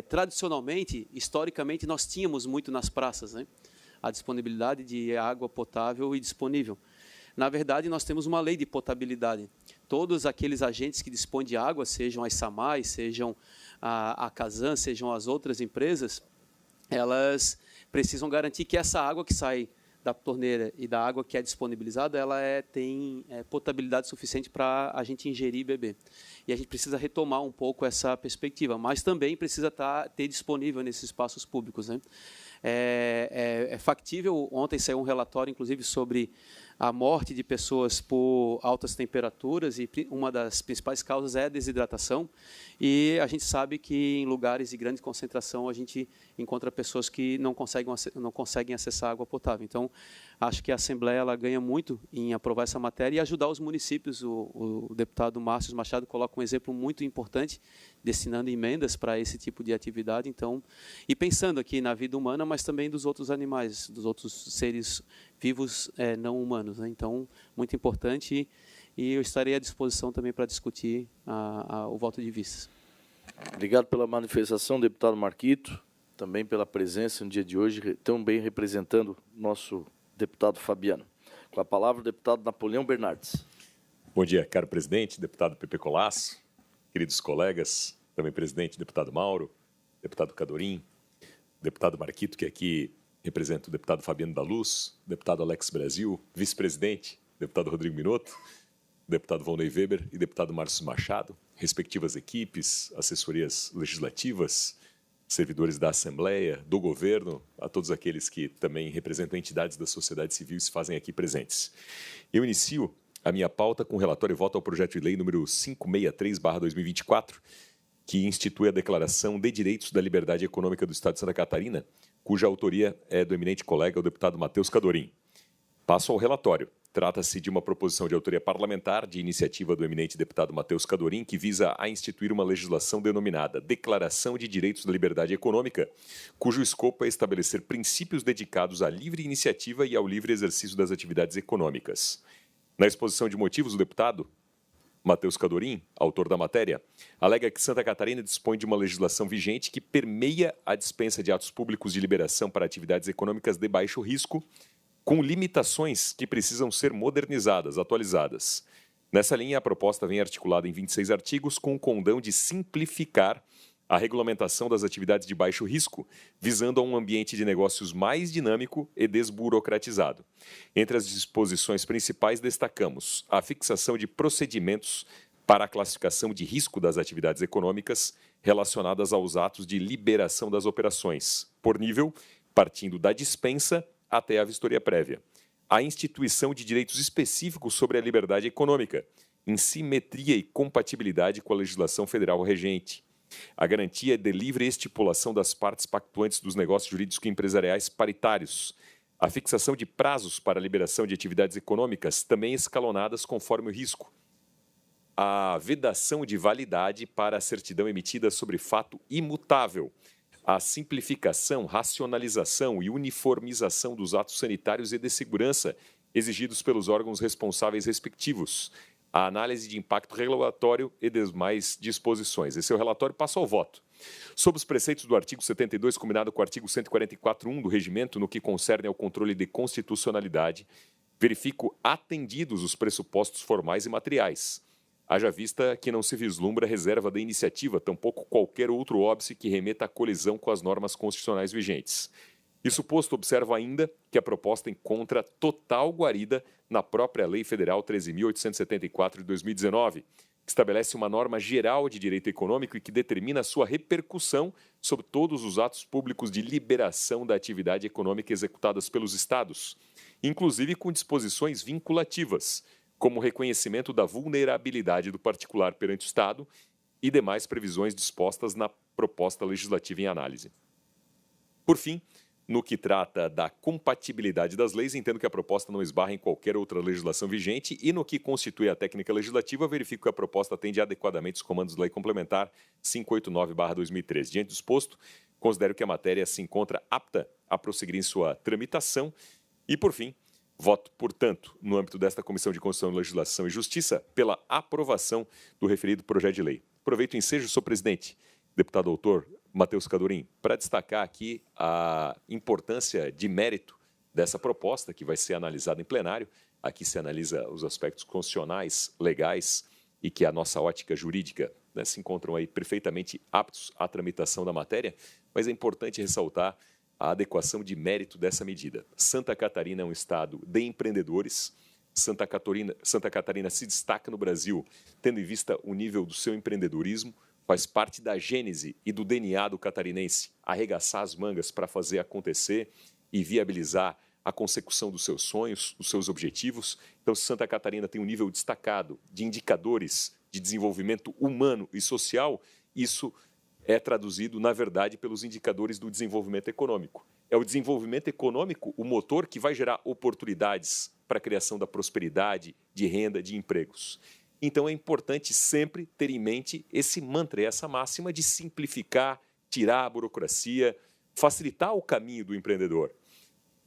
tradicionalmente, historicamente, nós tínhamos muito nas praças, né? A disponibilidade de água potável e disponível. Na verdade, nós temos uma lei de potabilidade. Todos aqueles agentes que dispõem de água, sejam as SAMAI, sejam a Casan, sejam as outras empresas, elas precisam garantir que essa água que sai da torneira e da água que é disponibilizada, ela tem potabilidade suficiente para a gente ingerir e beber. E a gente precisa retomar um pouco essa perspectiva, mas também precisa ter disponível nesses espaços públicos, né? É factível, ontem saiu um relatório, inclusive, sobre a morte de pessoas por altas temperaturas, e uma das principais causas é a desidratação, e a gente sabe que em lugares de grande concentração a gente encontra pessoas que não conseguem acessar água potável. Então, acho que a Assembleia ela ganha muito em aprovar essa matéria e ajudar os municípios. O deputado Márcio Machado coloca um exemplo muito importante, destinando emendas para esse tipo de atividade. Então, e pensando aqui na vida humana, mas também dos outros animais, dos outros seres vivos não humanos, né? Então, muito importante e eu estarei à disposição também para discutir o voto de vistas. Obrigado pela manifestação, deputado Marquito, também pela presença no dia de hoje, também representando nosso deputado Fabiano. Com a palavra, o deputado Napoleão Bernardes. Bom dia, caro presidente, deputado Pepe Colasso, queridos colegas, também presidente, deputado Mauro, deputado Cadorim, deputado Marquito, que aqui representa o deputado Fabiano da Luz, deputado Alex Brasil, vice-presidente, deputado Rodrigo Minotto, deputado Volney Weber e deputado Márcio Machado, respectivas equipes, assessorias legislativas, servidores da Assembleia, do governo, a todos aqueles que também representam entidades da sociedade civil e se fazem aqui presentes. Eu inicio a minha pauta com o relatório e voto ao projeto de lei número 563/2024, que institui a Declaração de Direitos da Liberdade Econômica do Estado de Santa Catarina, cuja autoria é do eminente colega, o deputado Matheus Cadorim. Passo ao relatório. Trata-se de uma proposição de autoria parlamentar de iniciativa do eminente deputado Matheus Cadorim, que visa a instituir uma legislação denominada Declaração de Direitos da Liberdade Econômica, cujo escopo é estabelecer princípios dedicados à livre iniciativa e ao livre exercício das atividades econômicas. Na exposição de motivos, o deputado Matheus Cadorim, autor da matéria, alega que Santa Catarina dispõe de uma legislação vigente que permeia a dispensa de atos públicos de liberação para atividades econômicas de baixo risco, com limitações que precisam ser modernizadas, atualizadas. Nessa linha, a proposta vem articulada em 26 artigos com o condão de simplificar a regulamentação das atividades de baixo risco, visando a um ambiente de negócios mais dinâmico e desburocratizado. Entre as disposições principais, destacamos a fixação de procedimentos para a classificação de risco das atividades econômicas relacionadas aos atos de liberação das operações, por nível, partindo da dispensa até a vistoria prévia. A instituição de direitos específicos sobre a liberdade econômica, em simetria e compatibilidade com a legislação federal regente. A garantia de livre estipulação das partes pactuantes dos negócios jurídicos e empresariais paritários. A fixação de prazos para a liberação de atividades econômicas, também escalonadas conforme o risco. A vedação de validade para a certidão emitida sobre fato imutável. A simplificação, racionalização e uniformização dos atos sanitários e de segurança exigidos pelos órgãos responsáveis respectivos, a análise de impacto regulatório e demais disposições. Esse é o relatório, passo ao voto. Sob os preceitos do artigo 72, combinado com o artigo 144.1 do Regimento, no que concerne ao controle de constitucionalidade, verifico atendidos os pressupostos formais e materiais. Haja vista que não se vislumbra reserva da iniciativa, tampouco qualquer outro óbice que remeta à colisão com as normas constitucionais vigentes. Isso posto, observo ainda que a proposta encontra total guarida na própria Lei Federal 13.874 de 2019, que estabelece uma norma geral de direito econômico e que determina a sua repercussão sobre todos os atos públicos de liberação da atividade econômica executadas pelos Estados, inclusive com disposições vinculativas, como o reconhecimento da vulnerabilidade do particular perante o Estado e demais previsões dispostas na proposta legislativa em análise. Por fim, no que trata da compatibilidade das leis, entendo que a proposta não esbarra em qualquer outra legislação vigente e, no que constitui a técnica legislativa, verifico que a proposta atende adequadamente os comandos da Lei Complementar 589/2013. Diante do exposto, considero que a matéria se encontra apta a prosseguir em sua tramitação e, por fim, voto, portanto, no âmbito desta Comissão de Constituição, Legislação e Justiça, pela aprovação do referido projeto de lei. Aproveito o ensejo, senhor presidente, deputado doutor Matheus Cadorim, para destacar aqui a importância de mérito dessa proposta, que vai ser analisada em plenário. Aqui se analisa os aspectos constitucionais, legais, e que a nossa ótica jurídica, né, se encontram aí perfeitamente aptos à tramitação da matéria, mas é importante ressaltar a adequação de mérito dessa medida. Santa Catarina é um estado de empreendedores. Santa Catarina se destaca no Brasil, tendo em vista o nível do seu empreendedorismo, faz parte da gênese e do DNA do catarinense arregaçar as mangas para fazer acontecer e viabilizar a consecução dos seus sonhos, dos seus objetivos. Então, Santa Catarina tem um nível destacado de indicadores de desenvolvimento humano e social. Isso é traduzido, na verdade, pelos indicadores do desenvolvimento econômico. É o desenvolvimento econômico o motor que vai gerar oportunidades para a criação da prosperidade, de renda, de empregos. Então, é importante sempre ter em mente esse mantra, essa máxima de simplificar, tirar a burocracia, facilitar o caminho do empreendedor.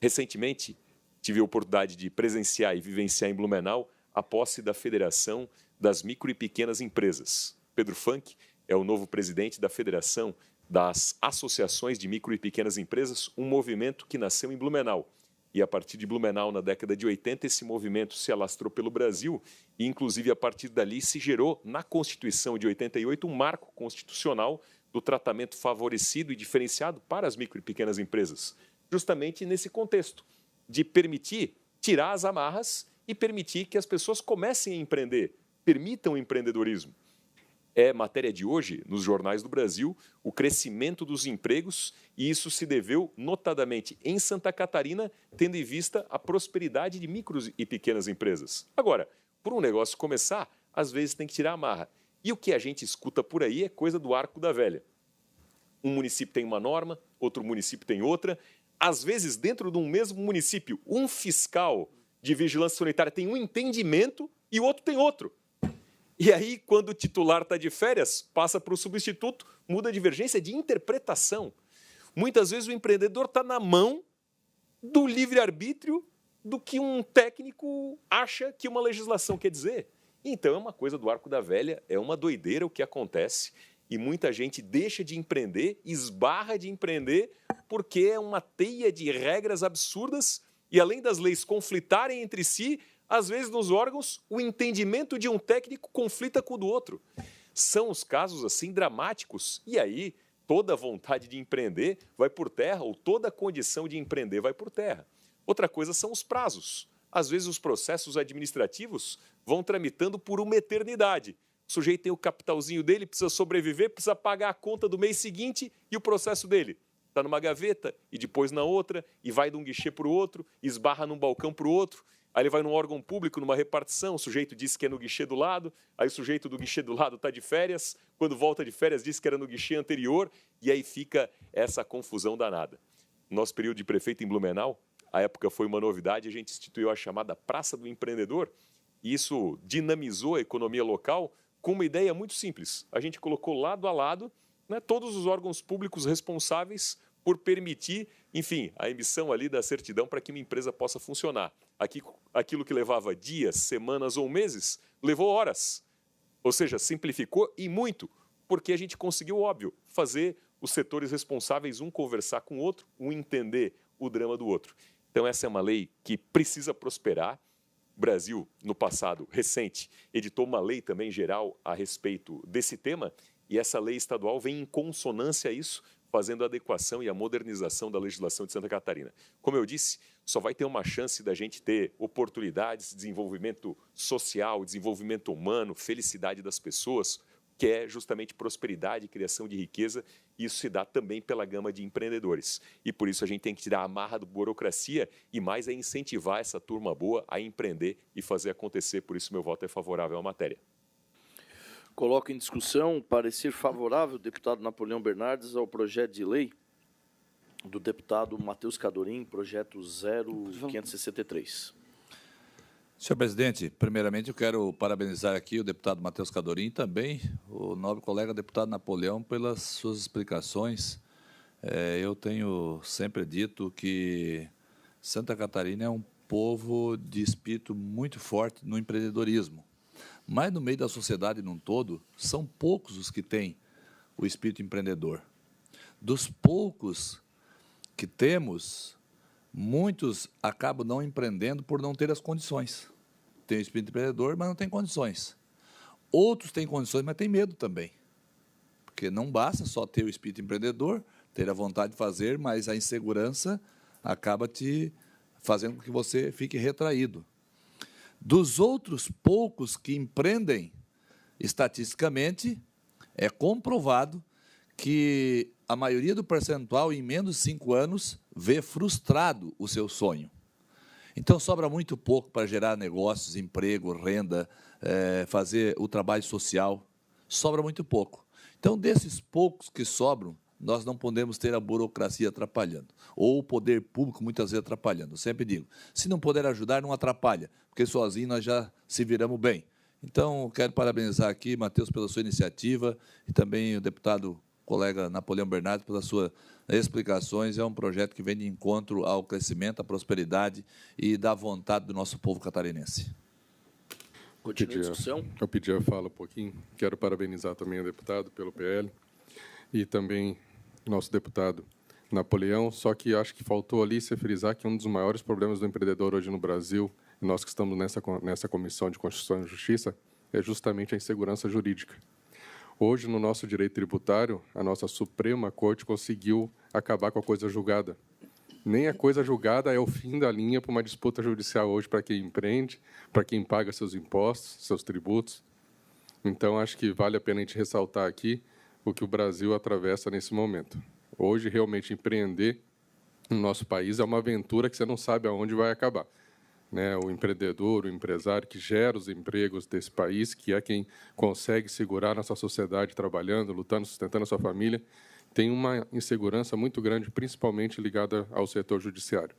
Recentemente, tive a oportunidade de presenciar e vivenciar em Blumenau a posse da Federação das Micro e Pequenas Empresas. Pedro Funk é o novo presidente da Federação das Associações de Micro e Pequenas Empresas, um movimento que nasceu em Blumenau. E a partir de Blumenau, na década de 80, esse movimento se alastrou pelo Brasil e, inclusive, a partir dali se gerou, na Constituição de 88, um marco constitucional do tratamento favorecido e diferenciado para as micro e pequenas empresas, justamente nesse contexto de permitir tirar as amarras e permitir que as pessoas comecem a empreender, permitam o empreendedorismo. É matéria de hoje, nos jornais do Brasil, o crescimento dos empregos, e isso se deveu notadamente em Santa Catarina, tendo em vista a prosperidade de micro e pequenas empresas. Agora, por um negócio começar, às vezes tem que tirar a amarra. E o que a gente escuta por aí é coisa do arco da velha. Um município tem uma norma, outro município tem outra. Às vezes, dentro de um mesmo município, um fiscal de vigilância sanitária tem um entendimento e o outro tem outro. E aí, quando o titular está de férias, passa para o substituto, muda a divergência de interpretação. Muitas vezes o empreendedor está na mão do livre-arbítrio do que um técnico acha que uma legislação quer dizer. Então, é uma coisa do arco da velha, é uma doideira o que acontece e muita gente deixa de empreender, esbarra de empreender, porque é uma teia de regras absurdas e, além das leis conflitarem entre si, às vezes, nos órgãos, o entendimento de um técnico conflita com o do outro. São os casos, assim, dramáticos. E aí, toda a vontade de empreender vai por terra, ou toda a condição de empreender vai por terra. Outra coisa são os prazos. Às vezes, os processos administrativos vão tramitando por uma eternidade. O sujeito tem o capitalzinho dele, precisa sobreviver, precisa pagar a conta do mês seguinte e o processo dele está numa gaveta e depois na outra, e vai de um guichê para o outro, esbarra num balcão para o outro. Aí ele vai num órgão público, numa repartição, o sujeito diz que é no guichê do lado, aí o sujeito do guichê do lado está de férias, quando volta de férias diz que era no guichê anterior, e aí fica essa confusão danada. Nosso período de prefeito em Blumenau, a época foi uma novidade, a gente instituiu a chamada Praça do Empreendedor, e isso dinamizou a economia local com uma ideia muito simples. A gente colocou lado a lado, né, todos os órgãos públicos responsáveis por permitir, enfim, a emissão ali da certidão para que uma empresa possa funcionar. Aquilo que levava dias, semanas ou meses, levou horas. Ou seja, simplificou e muito, porque a gente conseguiu, óbvio, fazer os setores responsáveis um conversar com o outro, um entender o drama do outro. Então, essa é uma lei que precisa prosperar. O Brasil, no passado recente, editou uma lei também geral a respeito desse tema, e essa lei estadual vem em consonância a isso, fazendo a adequação e a modernização da legislação de Santa Catarina. Como eu disse, só vai ter uma chance da gente ter oportunidades, desenvolvimento social, desenvolvimento humano, felicidade das pessoas, que é justamente prosperidade e criação de riqueza, e isso se dá também pela gama de empreendedores. E por isso a gente tem que tirar a amarra da burocracia e mais é incentivar essa turma boa a empreender e fazer acontecer. Por isso meu voto é favorável à matéria. Coloco em discussão parecer favorável, deputado Napoleão Bernardes, ao projeto de lei do deputado Matheus Cadorim, projeto 0563. Senhor presidente, primeiramente eu quero parabenizar aqui o deputado Matheus Cadorim e também o nobre colega deputado Napoleão pelas suas explicações. Eu tenho sempre dito que Santa Catarina é um povo de espírito muito forte no empreendedorismo. Mas no meio da sociedade num todo, são poucos os que têm o espírito empreendedor. Dos poucos que temos, muitos acabam não empreendendo por não ter as condições. Tem o espírito empreendedor, mas não tem condições. Outros têm condições, mas têm medo também. Porque não basta só ter o espírito empreendedor, ter a vontade de fazer, mas a insegurança acaba te fazendo com que você fique retraído. Dos outros poucos que empreendem, estatisticamente, é comprovado que a maioria do percentual, em menos de 5 anos, vê frustrado o seu sonho. Então, sobra muito pouco para gerar negócios, emprego, renda, fazer o trabalho social. Sobra muito pouco. Então, desses poucos que sobram, nós não podemos ter a burocracia atrapalhando, ou o poder público muitas vezes atrapalhando. Eu sempre digo, se não puder ajudar, não atrapalha, porque sozinho nós já se viramos bem. Então, quero parabenizar aqui, Matheus, pela sua iniciativa, e também o deputado colega Napoleão Bernardo pelas suas explicações. É um projeto que vem de encontro ao crescimento, à prosperidade e da vontade do nosso povo catarinense. Continua a discussão. Eu pedi a fala um pouquinho. Quero parabenizar também o deputado pelo PL e também nosso deputado Napoleão, só que acho que faltou ali se frisar que um dos maiores problemas do empreendedor hoje no Brasil, e nós que estamos nessa Comissão de Constituição e Justiça, é justamente a insegurança jurídica. Hoje, no nosso direito tributário, a nossa Suprema Corte conseguiu acabar com a coisa julgada. Nem a coisa julgada é o fim da linha para uma disputa judicial hoje para quem empreende, para quem paga seus impostos, seus tributos. Então, acho que vale a pena a gente ressaltar aqui o que o Brasil atravessa nesse momento. Hoje, realmente, empreender no nosso país é uma aventura que você não sabe aonde vai acabar. Né? O empreendedor, o empresário que gera os empregos desse país, que é quem consegue segurar nossa sociedade trabalhando, lutando, sustentando a sua família, tem uma insegurança muito grande, principalmente ligada ao setor judiciário.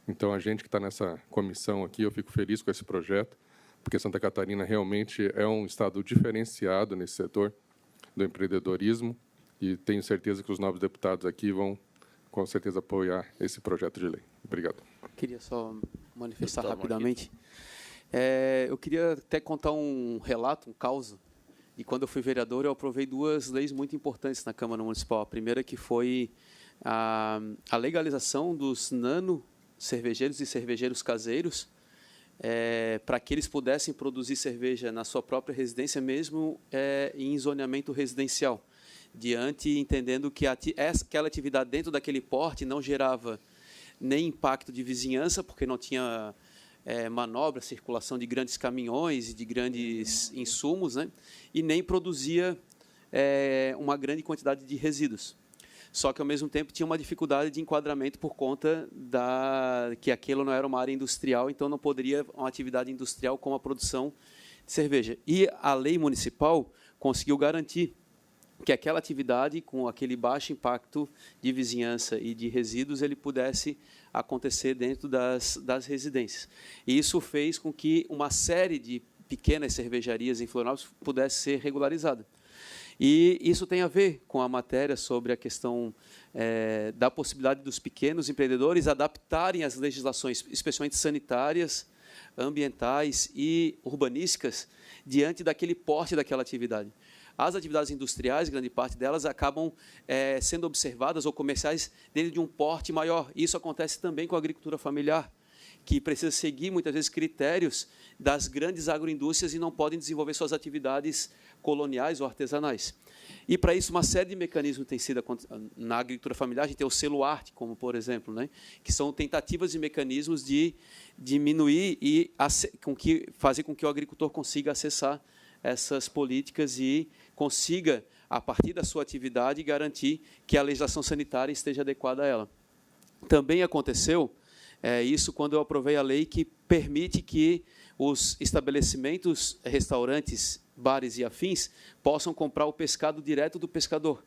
Então, a gente que está nessa comissão aqui, eu fico feliz com esse projeto, porque Santa Catarina realmente é um estado diferenciado nesse setor do empreendedorismo, e tenho certeza que os novos deputados aqui vão, com certeza, apoiar esse projeto de lei. Obrigado. Queria só manifestar rapidamente. Eu queria até contar um relato, um caso. E quando eu fui vereador, eu aprovei duas leis muito importantes na Câmara Municipal. A primeira que foi a legalização dos nano-cervejeiros e cervejeiros caseiros, para que eles pudessem produzir cerveja na sua própria residência, mesmo em zoneamento residencial. Entendendo que aquela atividade dentro daquele porte não gerava nem impacto de vizinhança, porque não tinha manobra, circulação de grandes caminhões e de grandes insumos, né? E nem produzia uma grande quantidade de resíduos. Só que, ao mesmo tempo, tinha uma dificuldade de enquadramento por conta que aquilo não era uma área industrial, então não poderia uma atividade industrial como a produção de cerveja. E a lei municipal conseguiu garantir que aquela atividade, com aquele baixo impacto de vizinhança e de resíduos, ele pudesse acontecer dentro das residências. E isso fez com que uma série de pequenas cervejarias em Florianópolis pudesse ser regularizada. E isso tem a ver com a matéria sobre a questão da possibilidade dos pequenos empreendedores adaptarem as legislações, especialmente sanitárias, ambientais e urbanísticas, diante daquele porte daquela atividade. As atividades industriais, grande parte delas, acabam sendo observadas ou comerciais dentro de um porte maior. Isso acontece também com a agricultura familiar, que precisa seguir, muitas vezes, critérios das grandes agroindústrias e não podem desenvolver suas atividades coloniais ou artesanais. E, para isso, uma série de mecanismos tem sido na agricultura familiar. A gente tem o selo arte, como, por exemplo, né, que são tentativas e mecanismos de diminuir e fazer com que o agricultor consiga acessar essas políticas e consiga, a partir da sua atividade, garantir que a legislação sanitária esteja adequada a ela. Também aconteceu isso quando eu aprovei a lei que permite que os estabelecimentos, restaurantes, bares e afins possam comprar o pescado direto do pescador,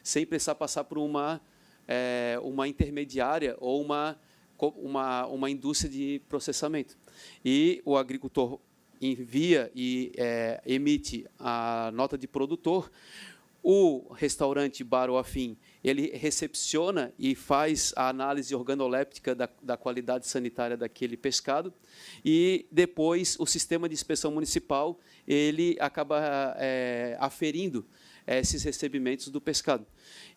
sem precisar passar por uma intermediária ou uma indústria de processamento. E o agricultor envia e emite a nota de produtor, o restaurante, bar ou afim, ele recepciona e faz a análise organoléptica da qualidade sanitária daquele pescado, e depois o sistema de inspeção municipal ele acaba aferindo esses recebimentos do pescado.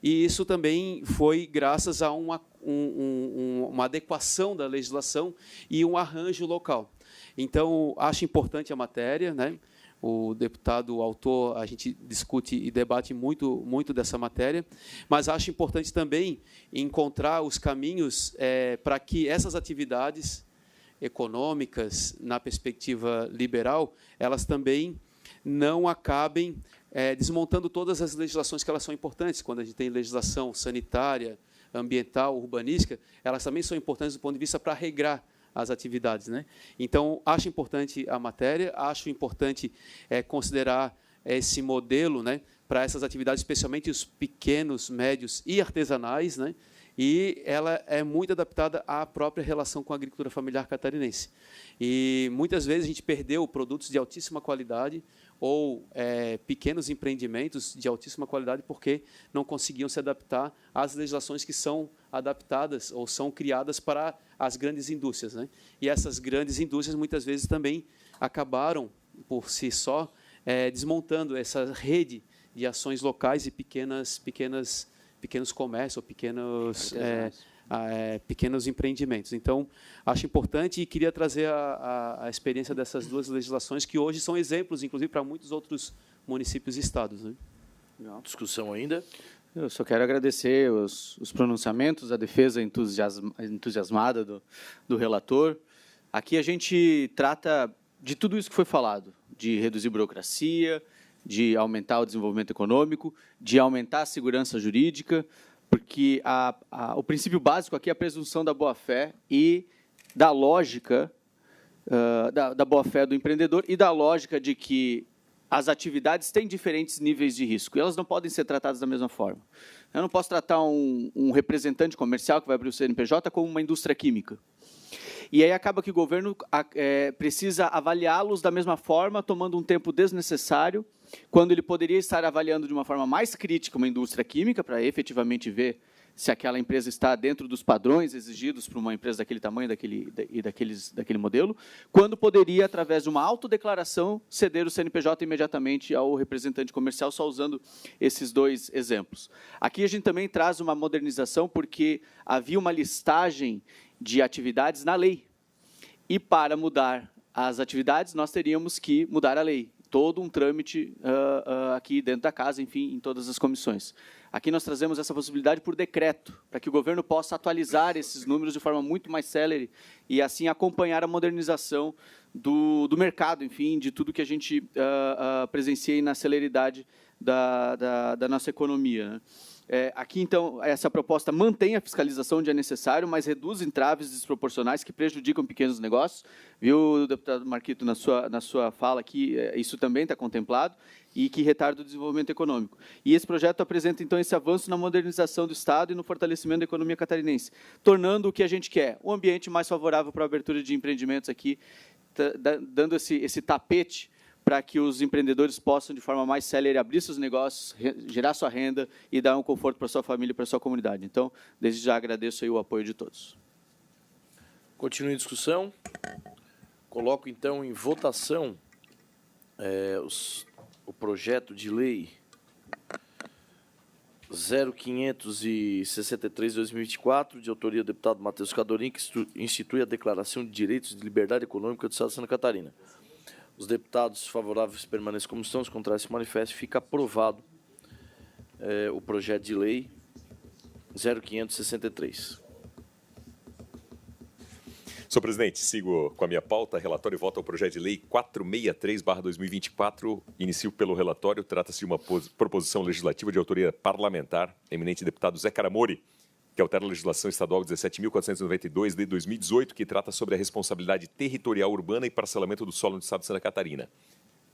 E isso também foi graças a uma adequação da legislação e um arranjo local. Então, acho importante a matéria, né? O deputado autor, a gente discute e debate muito dessa matéria, mas acho importante também encontrar os caminhos para que essas atividades econômicas, na perspectiva liberal, elas também não acabem desmontando todas as legislações que elas são importantes. Quando a gente tem legislação sanitária, ambiental, urbanística, elas também são importantes do ponto de vista para regrar as atividades, né? Então, acho importante a matéria, acho importante considerar esse modelo, né, para essas atividades, especialmente os pequenos, médios e artesanais, né? E ela é muito adaptada à própria relação com a agricultura familiar catarinense. E muitas vezes a gente perdeu produtos de altíssima qualidade ou pequenos empreendimentos de altíssima qualidade porque não conseguiam se adaptar às legislações que são adaptadas ou são criadas para as grandes indústrias, né? E essas grandes indústrias muitas vezes também acabaram por si só desmontando essa rede de ações locais e pequenos comércios ou pequenos empreendimentos. Então, acho importante e queria trazer a experiência dessas duas legislações que hoje são exemplos, inclusive, para muitos outros municípios e estados, né? Discussão ainda? Eu só quero agradecer os pronunciamentos, a defesa entusiasmada do relator. Aqui a gente trata de tudo isso que foi falado, de reduzir burocracia, de aumentar o desenvolvimento econômico, de aumentar a segurança jurídica, porque o princípio básico aqui é a presunção da boa-fé e da lógica da boa-fé do empreendedor e da lógica de que as atividades têm diferentes níveis de risco e elas não podem ser tratadas da mesma forma. Eu não posso tratar um representante comercial que vai abrir o CNPJ como uma indústria química. E aí acaba que o governo precisa avaliá-los da mesma forma, tomando um tempo desnecessário, quando ele poderia estar avaliando de uma forma mais crítica uma indústria química, para efetivamente ver se aquela empresa está dentro dos padrões exigidos para uma empresa daquele tamanho daquele modelo, quando poderia, através de uma autodeclaração, ceder o CNPJ imediatamente ao representante comercial, só usando esses dois exemplos. Aqui a gente também traz uma modernização, porque havia uma listagem de atividades na lei. E para mudar as atividades, nós teríamos que mudar a lei. Todo um trâmite aqui dentro da casa, enfim, em todas as comissões. Aqui nós trazemos essa possibilidade por decreto, para que o governo possa atualizar esses números de forma muito mais célere e, assim, acompanhar a modernização do mercado, enfim, de tudo que a gente presencia na celeridade da nossa economia, né? Aqui, então, essa proposta mantém a fiscalização onde é necessário, mas reduz entraves desproporcionais que prejudicam pequenos negócios. Viu, deputado Marquito, na sua fala aqui, isso também está contemplado, e que retarda o desenvolvimento econômico. E esse projeto apresenta, então, esse avanço na modernização do Estado e no fortalecimento da economia catarinense, tornando o que a gente quer, um ambiente mais favorável para a abertura de empreendimentos aqui, dando esse tapete para que os empreendedores possam, de forma mais célere, abrir seus negócios, gerar sua renda e dar um conforto para a sua família e para a sua comunidade. Então, desde já agradeço aí o apoio de todos. Continue a discussão. Coloco, então, em votação o projeto de lei 0563/2024, de autoria do deputado Matheus Cadorim, que institui a Declaração de Direitos de Liberdade Econômica do Estado de Santa Catarina. Os deputados favoráveis permanecem como estão, os contrários se manifestam. Fica aprovado o projeto de lei 0563. Senhor presidente, sigo com a minha pauta. Relatório e voto ao projeto de lei 463/2024. Inicio pelo relatório. Trata-se de uma proposição legislativa de autoria parlamentar, eminente deputado Zé Caramori, que altera a legislação estadual 17.492 de 2018, que trata sobre a responsabilidade territorial urbana e parcelamento do solo no estado de Santa Catarina.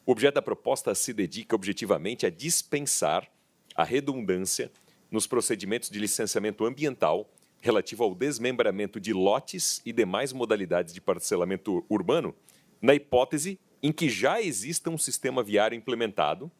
O objeto da proposta se dedica objetivamente a dispensar a redundância nos procedimentos de licenciamento ambiental relativo ao desmembramento de lotes e demais modalidades de parcelamento urbano, na hipótese em que já exista um sistema viário implementado,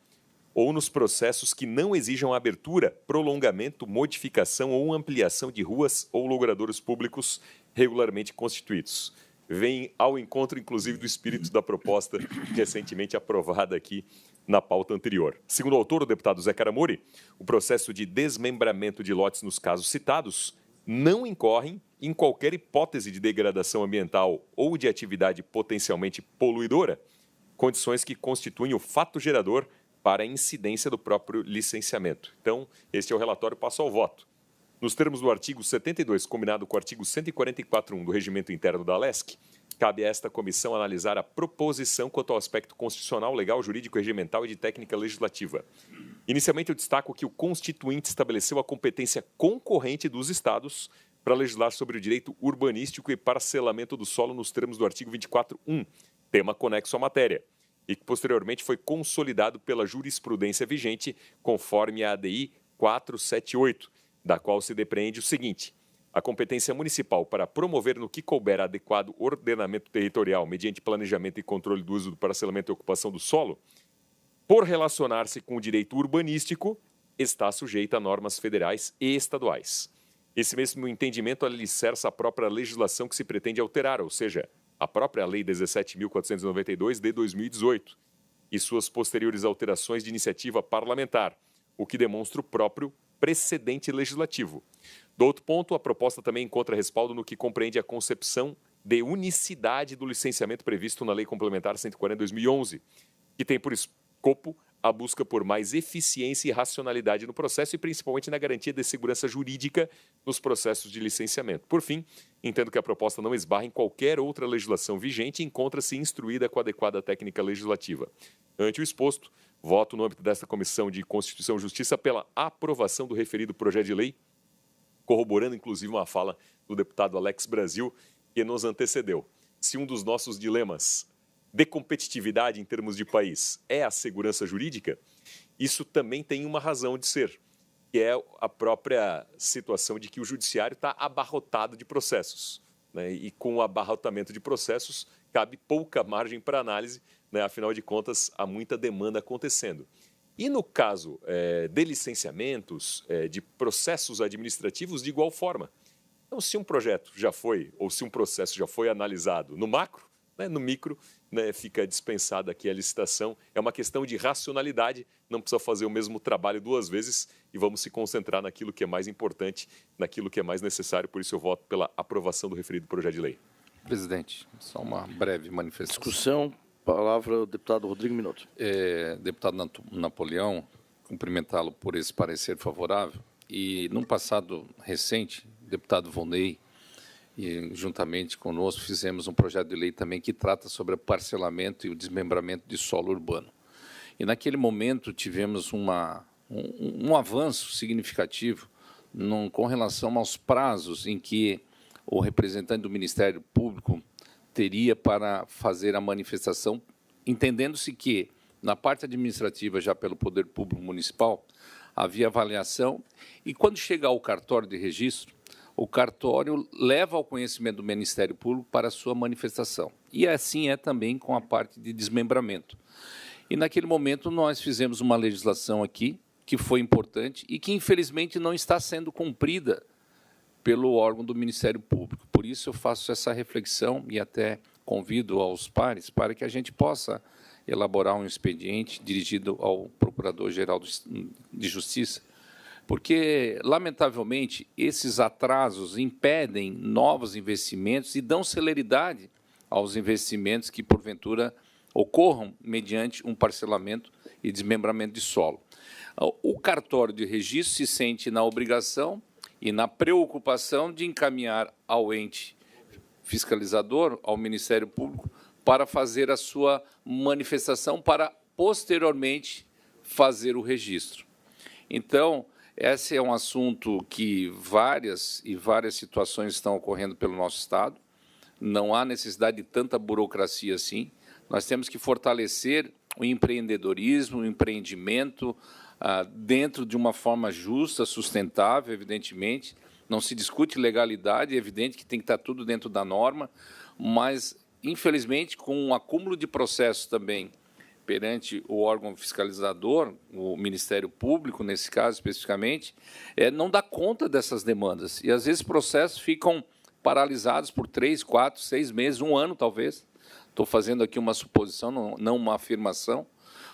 ou nos processos que não exijam abertura, prolongamento, modificação ou ampliação de ruas ou logradouros públicos regularmente constituídos. Vem ao encontro, inclusive, do espírito da proposta recentemente aprovada aqui na pauta anterior. Segundo o autor, o deputado Zé Caramori, o processo de desmembramento de lotes nos casos citados não incorrem em qualquer hipótese de degradação ambiental ou de atividade potencialmente poluidora, condições que constituem o fato gerador para a incidência do próprio licenciamento. Então, este é o relatório, passo ao voto. Nos termos do artigo 72, combinado com o artigo 144.1 do Regimento Interno da ALESC, cabe a esta comissão analisar a proposição quanto ao aspecto constitucional, legal, jurídico, regimental e de técnica legislativa. Inicialmente, eu destaco que o Constituinte estabeleceu a competência concorrente dos Estados para legislar sobre o direito urbanístico e parcelamento do solo nos termos do artigo 24.1, tema conexo à matéria. e que posteriormente foi consolidado pela jurisprudência vigente conforme a ADI 478, da qual se depreende o seguinte: a competência municipal para promover no que couber adequado ordenamento territorial mediante planejamento e controle do uso do parcelamento e ocupação do solo, por relacionar-se com o direito urbanístico, está sujeita a normas federais e estaduais. Esse mesmo entendimento alicerça a própria legislação que se pretende alterar, ou seja, a própria Lei 17.492 de 2018 e suas posteriores alterações de iniciativa parlamentar, o que demonstra o próprio precedente legislativo. Do outro ponto, a proposta também encontra respaldo no que compreende a concepção de unicidade do licenciamento previsto na Lei Complementar 140/2011, que tem por escopo a busca por mais eficiência e racionalidade no processo e principalmente na garantia de segurança jurídica nos processos de licenciamento. Por fim, entendo que a proposta não esbarra em qualquer outra legislação vigente e encontra-se instruída com a adequada técnica legislativa. Ante o exposto, voto no âmbito desta Comissão de Constituição e Justiça pela aprovação do referido projeto de lei, corroborando inclusive uma fala do deputado Alex Brasil, que nos antecedeu. Se um dos nossos dilemas de competitividade em termos de país é a segurança jurídica, isso também tem uma razão de ser, que é a própria situação de que o judiciário está abarrotado de processos, né? E com o abarrotamento de processos, cabe pouca margem para análise, né? Afinal de contas, há muita demanda acontecendo. E no caso de licenciamentos, de processos administrativos, de igual forma. Então, se um projeto já foi, ou se um processo já foi analisado no macro, né, no micro, né, fica dispensada aqui a licitação. É uma questão de racionalidade, não precisa fazer o mesmo trabalho duas vezes e vamos se concentrar naquilo que é mais importante, naquilo que é mais necessário. Por isso eu voto pela aprovação do referido projeto de lei. Presidente, só uma breve manifestação. Discussão, palavra ao deputado Rodrigo Minotto. Deputado Napoleão, cumprimentá-lo por esse parecer favorável. E, num passado recente, deputado Vonei, e juntamente conosco fizemos um projeto de lei também que trata sobre o parcelamento e o desmembramento de solo urbano. E naquele momento tivemos um avanço significativo com relação aos prazos em que o representante do Ministério Público teria para fazer a manifestação, entendendo-se que, na parte administrativa, já pelo Poder Público Municipal, havia avaliação, e quando chega ao cartório de registro, o cartório leva ao conhecimento do Ministério Público para a sua manifestação. E assim é também com a parte de desmembramento. E, naquele momento, nós fizemos uma legislação aqui, que foi importante e que, infelizmente, não está sendo cumprida pelo órgão do Ministério Público. Por isso, eu faço essa reflexão e até convido aos pares para que a gente possa elaborar um expediente dirigido ao Procurador-Geral de Justiça, porque, lamentavelmente, esses atrasos impedem novos investimentos e dão celeridade aos investimentos que, porventura, ocorram mediante um parcelamento e desmembramento de solo. O cartório de registro se sente na obrigação e na preocupação de encaminhar ao ente fiscalizador, ao Ministério Público, para fazer a sua manifestação, para, posteriormente, fazer o registro. Então, esse é um assunto que várias situações estão ocorrendo pelo nosso Estado. Não há necessidade de tanta burocracia assim. Nós temos que fortalecer o empreendedorismo, o empreendimento, dentro de uma forma justa, sustentável, evidentemente. Não se discute legalidade, é evidente que tem que estar tudo dentro da norma, mas, infelizmente, com um acúmulo de processos também perante o órgão fiscalizador, o Ministério Público, nesse caso especificamente, não dá conta dessas demandas. E, às vezes, processos ficam paralisados por 3, 4, 6 meses, 1 ano, talvez. Estou fazendo aqui uma suposição, não uma afirmação,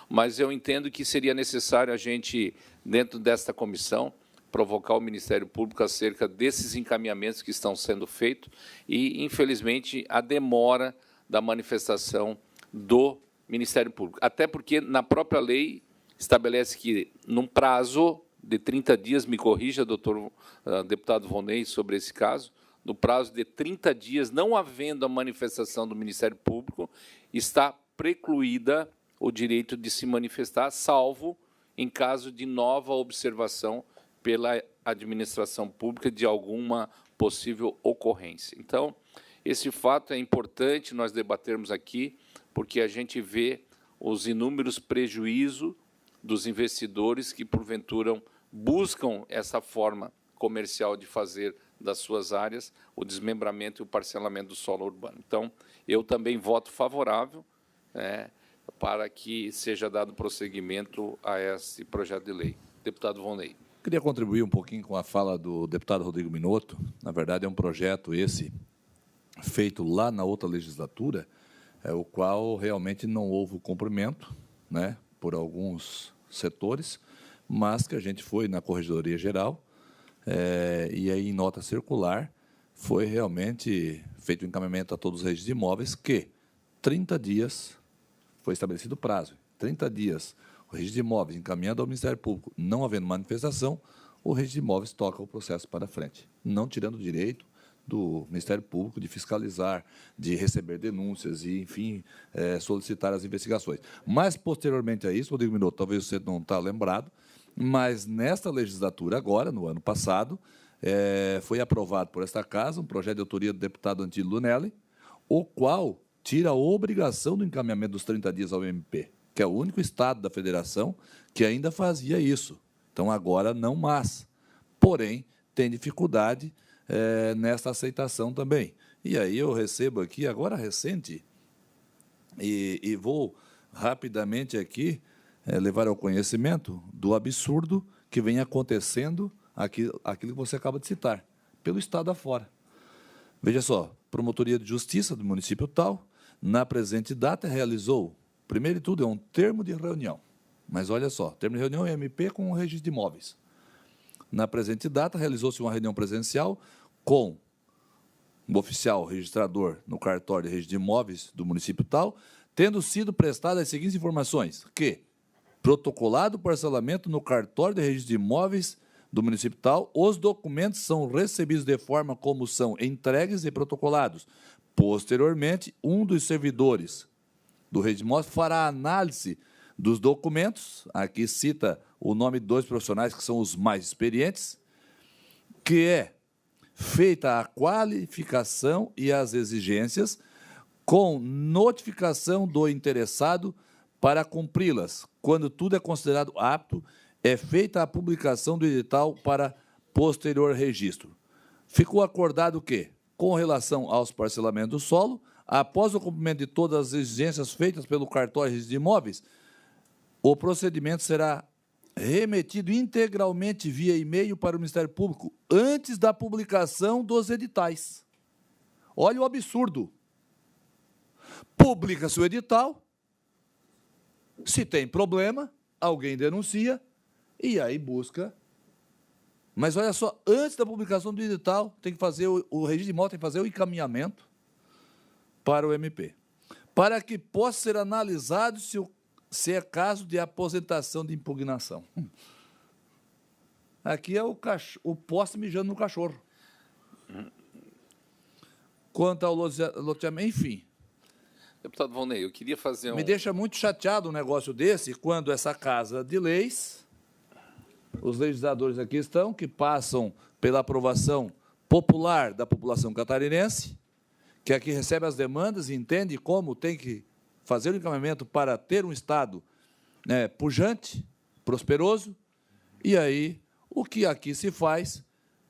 mas eu entendo que seria necessário a gente, dentro desta comissão, provocar o Ministério Público acerca desses encaminhamentos que estão sendo feitos e, infelizmente, a demora da manifestação do Ministério Público. Até porque, na própria lei, estabelece que, num prazo de 30 dias, me corrija, doutor deputado Vonei, sobre esse caso, no prazo de 30 dias, não havendo a manifestação do Ministério Público, está precluída o direito de se manifestar, salvo em caso de nova observação pela administração pública de alguma possível ocorrência. Então, esse fato é importante nós debatermos aqui, porque a gente vê os inúmeros prejuízos dos investidores que, porventura, buscam essa forma comercial de fazer das suas áreas o desmembramento e o parcelamento do solo urbano. Então, eu também voto favorável, né, para que seja dado prosseguimento a esse projeto de lei. Deputado Volney. Queria contribuir um pouquinho com a fala do deputado Rodrigo Minotto. Na verdade, é um projeto esse feito lá na outra legislatura, o qual realmente não houve o cumprimento, né, por alguns setores, mas que a gente foi na Corregedoria Geral, e aí, em nota circular, foi realmente feito o encaminhamento a todos os registros de imóveis que 30 dias foi estabelecido o prazo. 30 dias, o registro de imóveis encaminhando ao Ministério Público, não havendo manifestação, o registro de imóveis toca o processo para frente, não tirando o direito do Ministério Público de fiscalizar, de receber denúncias e, enfim, solicitar as investigações. Mas, posteriormente a isso, Rodrigo Minotto, talvez você não está lembrado, mas nesta legislatura agora, no ano passado, foi aprovado por esta Casa um projeto de autoria do deputado Antílio Lunelli, o qual tira a obrigação do encaminhamento dos 30 dias ao MP, que é o único estado da federação que ainda fazia isso. Então, agora não mais. Porém, tem dificuldade nessa aceitação também. E aí eu recebo aqui, agora recente, e vou rapidamente aqui levar ao conhecimento do absurdo que vem acontecendo, aquilo que você acaba de citar, pelo Estado afora. Veja só, Promotoria de Justiça do município tal, na presente data, realizou, primeiro de tudo, é um termo de reunião, mas olha só, termo de reunião é MP com o registro de imóveis. Na presente data, realizou-se uma reunião presencial com o oficial registrador no cartório de registro de imóveis do município tal, tendo sido prestadas as seguintes informações, que protocolado o parcelamento no cartório de registro de imóveis do município tal, os documentos são recebidos de forma como são entregues e protocolados. Posteriormente, um dos servidores do registro de imóveis fará a análise dos documentos, aqui cita o nome de 2 profissionais que são os mais experientes, que é feita a qualificação e as exigências com notificação do interessado para cumpri-las. Quando tudo é considerado apto, é feita a publicação do edital para posterior registro. Ficou acordado que, com relação aos parcelamentos do solo, após o cumprimento de todas as exigências feitas pelo cartório de imóveis, o procedimento será remetido integralmente via e-mail para o Ministério Público antes da publicação dos editais. Olha o absurdo. Publica-se o edital, se tem problema, alguém denuncia e aí busca. Mas olha só, antes da publicação do edital, tem que fazer o registro de imóvel tem que fazer o encaminhamento para o MP, para que possa ser analisado se é caso de aposentação de impugnação. Aqui é o poste mijando no cachorro. Quanto ao loteamento, enfim. Deputado Volney, eu queria fazer Me deixa muito chateado um negócio desse, quando essa Casa de Leis, os legisladores aqui estão, que passam pela aprovação popular da população catarinense, que aqui recebe as demandas e entende como tem que fazer o encaminhamento para ter um Estado pujante, prosperoso, e aí o que aqui se faz,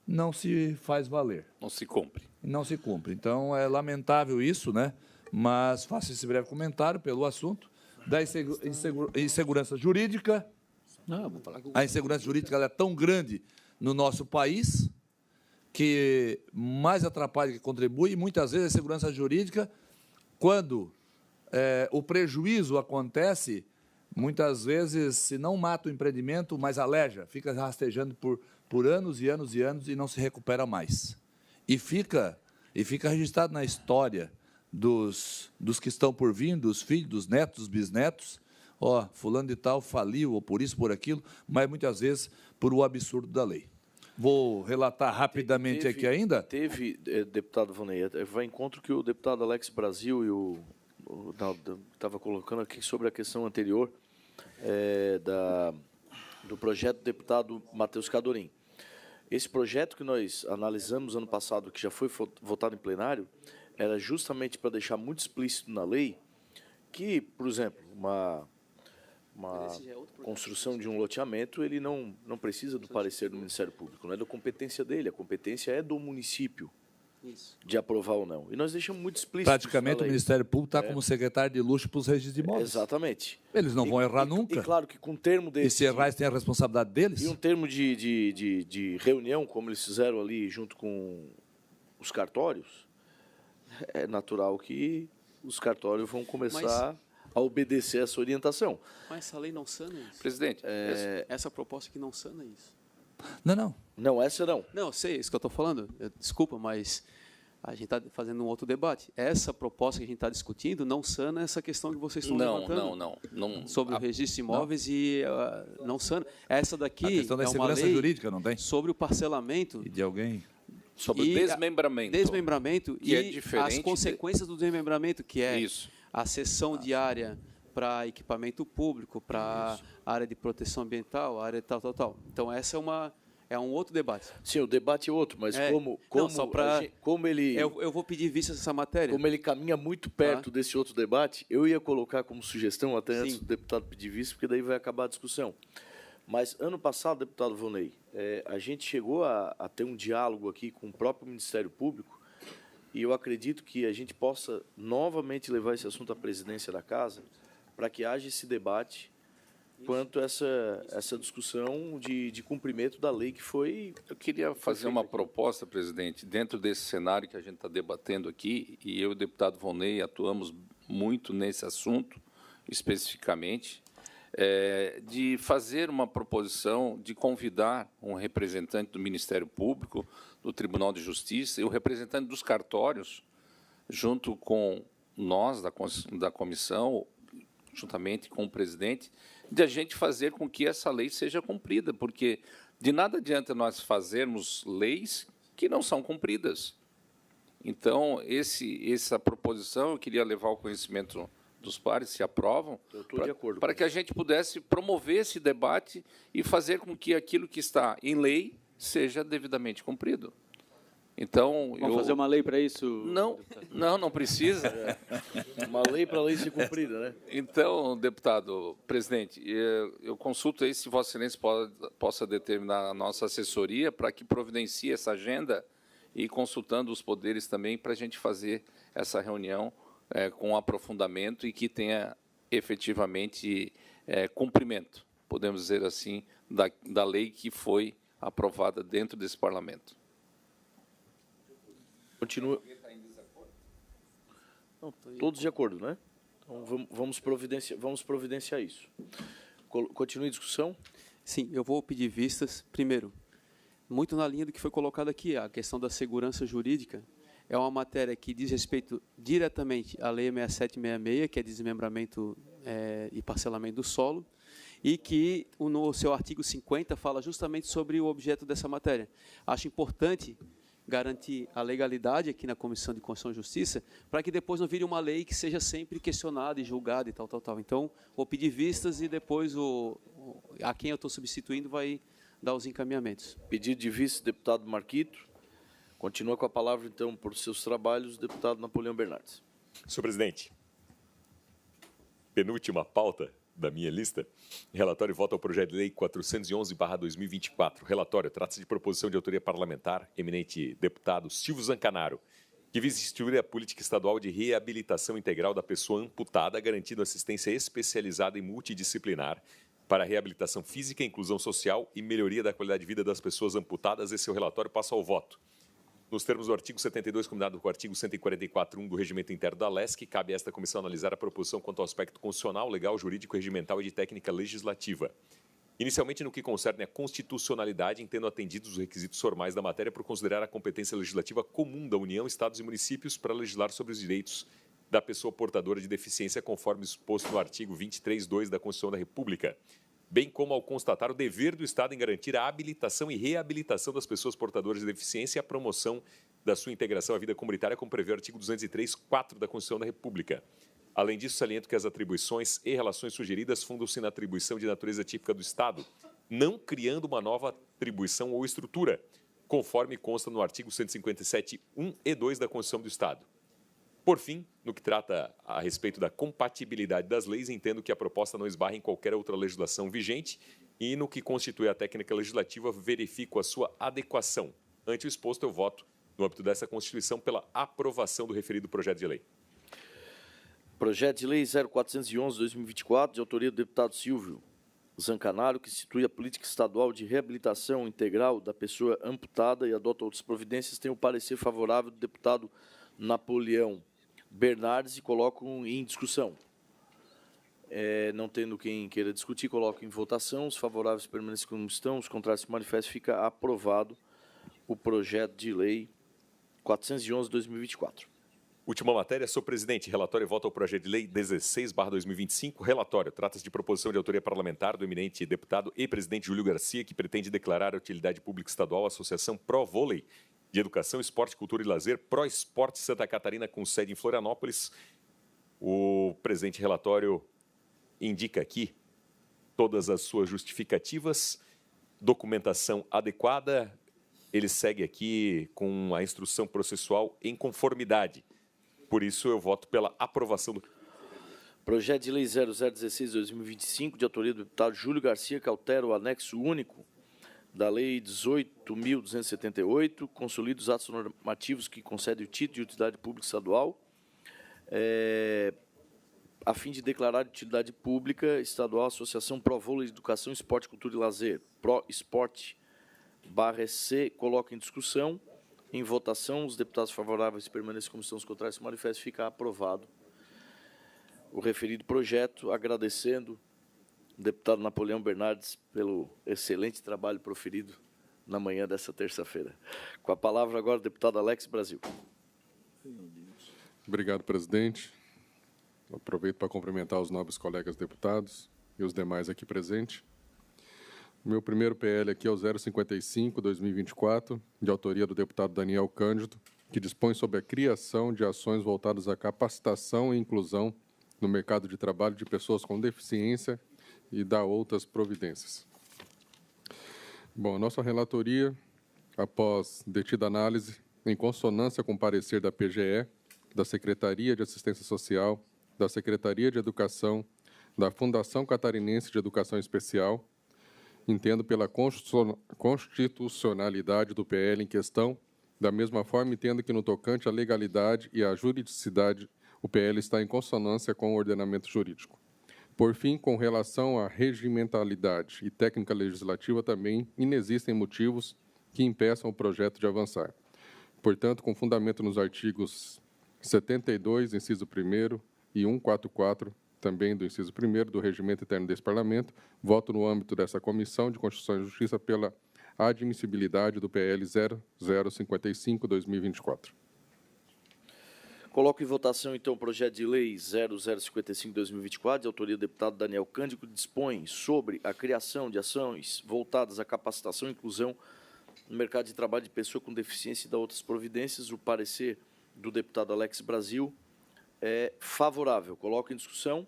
não se faz valer. Não se cumpre. Não se cumpre. Então, é lamentável isso, né? Mas faço esse breve comentário pelo assunto da insegurança jurídica. A insegurança jurídica ela é tão grande no nosso país que mais atrapalha que contribui, e muitas vezes a insegurança jurídica, quando o prejuízo acontece, muitas vezes, se não mata o empreendimento, mas aleja, fica rastejando por anos e anos e anos e não se recupera mais. E fica registrado na história dos que estão por vir, dos filhos, dos netos, dos bisnetos, fulano de tal faliu, ou por isso, por aquilo, mas muitas vezes por o absurdo da lei. Vou relatar rapidamente aqui ainda. Teve, deputado Volney, vai em encontro que o deputado Alex Brasil e o estava colocando aqui sobre a questão anterior do projeto do deputado Matheus Cadorim. Esse projeto que nós analisamos ano passado, que já foi votado em plenário, era justamente para deixar muito explícito na lei que, por exemplo, uma construção de um loteamento, ele não precisa do parecer do Ministério Público, não é da competência dele, a competência é do município de aprovar ou não. E nós deixamos muito explícito. Praticamente o Ministério Público está como secretário de luxo para os registros de imóveis. Exatamente. Eles não vão errar nunca. E claro que com um termo desse... E se errar, eles têm a responsabilidade deles? E um termo de reunião, como eles fizeram ali junto com os cartórios, é natural que os cartórios vão começar a obedecer essa orientação. Mas essa lei não sana isso. Presidente, essa proposta que não sana isso. Não. Não, essa não. Não, sei, isso que eu estou falando. Desculpa, mas a gente está fazendo um outro debate. Essa proposta que a gente está discutindo não sana essa questão que vocês estão levantando. Não. Sobre o registro de imóveis e não sana. Essa daqui a questão da segurança jurídica, não tem? Sobre o parcelamento. E de alguém... Sobre o desmembramento. Desmembramento que e é diferente as consequências do desmembramento, que é Isso. a cessão de área para equipamento público, para área de proteção ambiental, área tal. Então, essa é um outro debate. Sim, o debate é outro, mas como ele... Eu vou pedir vista dessa matéria. Como ele caminha muito perto desse outro debate, eu ia colocar como sugestão, até antes do deputado pedir vista, porque daí vai acabar a discussão. Mas, ano passado, deputado Volney, a gente chegou a ter um diálogo aqui com o próprio Ministério Público e eu acredito que a gente possa novamente levar esse assunto à presidência da Casa para que haja esse debate quanto a essa discussão de cumprimento da lei que foi... Eu queria fazer uma proposta, presidente, dentro desse cenário que a gente está debatendo aqui, e eu e o deputado Volney atuamos muito nesse assunto, especificamente, de fazer uma proposição de convidar um representante do Ministério Público, do Tribunal de Justiça, e o representante dos cartórios, junto com nós, da comissão, juntamente com o presidente, de a gente fazer com que essa lei seja cumprida, porque de nada adianta nós fazermos leis que não são cumpridas. Então, essa proposição eu queria levar ao conhecimento dos pares, se aprovam, para que a gente pudesse promover esse debate e fazer com que aquilo que está em lei seja devidamente cumprido. Então, vamos fazer uma lei para isso? Não precisa. Uma lei para a lei ser cumprida, né? Então, deputado, presidente, eu consulto aí se Vossa Excelência possa determinar a nossa assessoria para que providencie essa agenda e consultando os poderes também para a gente fazer essa reunião com aprofundamento e que tenha efetivamente cumprimento, podemos dizer assim, da lei que foi aprovada dentro desse parlamento. Continua. Não, todos de acordo, né? Então, vamos providenciar isso. Continue a discussão? Sim, eu vou pedir vistas. Primeiro, muito na linha do que foi colocado aqui, a questão da segurança jurídica. É uma matéria que diz respeito diretamente à Lei 6766, que é desmembramento e parcelamento do solo, e que no seu artigo 50 fala justamente sobre o objeto dessa matéria. Acho importante garantir a legalidade aqui na Comissão de Constituição e Justiça, para que depois não vire uma lei que seja sempre questionada e julgada e tal. Então, vou pedir vistas e depois a quem eu estou substituindo vai dar os encaminhamentos. Pedido de vista, deputado Marquito. Continua com a palavra, então, por seus trabalhos, deputado Napoleão Bernardes. Senhor presidente, penúltima pauta da minha lista, relatório e voto ao projeto de lei 411/2024. Relatório trata-se de proposição de autoria parlamentar, eminente deputado Silvio Zancanaro, que visa instituir a política estadual de reabilitação integral da pessoa amputada, garantindo assistência especializada e multidisciplinar para a reabilitação física, inclusão social e melhoria da qualidade de vida das pessoas amputadas. Esse é o relatório, passa ao voto. Nos termos do artigo 72, combinado com o artigo 144.1 do Regimento Interno da LESC, cabe a esta comissão analisar a proposição quanto ao aspecto constitucional, legal, jurídico, regimental e de técnica legislativa. Inicialmente, no que concerne a constitucionalidade, entendo atendidos os requisitos formais da matéria por considerar a competência legislativa comum da União, Estados e municípios para legislar sobre os direitos da pessoa portadora de deficiência, conforme exposto no artigo 23.2 da Constituição da República, bem como ao constatar o dever do Estado em garantir a habilitação e reabilitação das pessoas portadoras de deficiência e a promoção da sua integração à vida comunitária, como prevê o artigo 203.4 da Constituição da República. Além disso, saliento que as atribuições e relações sugeridas fundam-se na atribuição de natureza típica do Estado, não criando uma nova atribuição ou estrutura, conforme consta no artigo 157.1 e 2 da Constituição do Estado. Por fim, no que trata a respeito da compatibilidade das leis, entendo que a proposta não esbarra em qualquer outra legislação vigente e, no que constitui a técnica legislativa, verifico a sua adequação. Ante o exposto, eu voto, no âmbito dessa Constituição, pela aprovação do referido projeto de lei. Projeto de Lei 0411/2024, de autoria do deputado Silvio Zancanaro, que institui a política estadual de reabilitação integral da pessoa amputada e adota outras providências, tem o parecer favorável do deputado Napoleão Bernardes e coloco em discussão. Não tendo quem queira discutir, coloco em votação. Os favoráveis permanecem como estão, os contrários se manifestam. Fica aprovado o projeto de lei 411/2024. Última matéria, senhor presidente. Relatório e voto ao projeto de lei 16/2025. Relatório. Trata-se de proposição de autoria parlamentar do eminente deputado e presidente Júlio Garcia, que pretende declarar a utilidade pública estadual à Associação Pro Vôlei de Educação, Esporte, Cultura e Lazer, Pro Esporte Santa Catarina, com sede em Florianópolis. O presente relatório indica aqui todas as suas justificativas, documentação adequada. Ele segue aqui com a instrução processual em conformidade. Por isso, eu voto pela aprovação do projeto de lei 0016/2025, de autoria do deputado Júlio Garcia, que altera o anexo único da Lei 18.278, consolida os atos normativos que concedem o título de utilidade pública estadual, a fim de declarar de utilidade pública estadual a Associação Pro Vôlei de Educação, Esporte, Cultura e Lazer, Pro Esporte /SC, coloca em discussão, em votação. Os deputados favoráveis permanecem como estão, os contrários se manifestam. Fica aprovado o referido projeto, agradecendo o deputado Napoleão Bernardes pelo excelente trabalho proferido na manhã dessa terça-feira. Com a palavra agora o deputado Alex Brasil. Obrigado, presidente. Aproveito para cumprimentar os nobres colegas deputados e os demais aqui presentes. O meu primeiro PL aqui é o 055/2024, de autoria do deputado Daniel Cândido, que dispõe sobre a criação de ações voltadas à capacitação e inclusão no mercado de trabalho de pessoas com deficiência e dá outras providências. Bom, a nossa relatoria, após detida análise, em consonância com o parecer da PGE, da Secretaria de Assistência Social, da Secretaria de Educação, da Fundação Catarinense de Educação Especial, entendo pela constitucionalidade do PL em questão, da mesma forma entendo que no tocante à legalidade e à juridicidade, o PL está em consonância com o ordenamento jurídico. Por fim, com relação à regimentalidade e técnica legislativa, também inexistem motivos que impeçam o projeto de avançar. Portanto, com fundamento nos artigos 72, inciso 1º, e 144, também do inciso 1º do Regimento Interno desse Parlamento, voto no âmbito dessa Comissão de Constituição e Justiça pela admissibilidade do PL 0055/2024. Coloco em votação, então, o projeto de lei 0055/2024, de autoria do deputado Daniel Cândido, que dispõe sobre a criação de ações voltadas à capacitação e inclusão no mercado de trabalho de pessoa com deficiência e da outras providências. O parecer do deputado Alex Brasil é favorável. Coloco em discussão,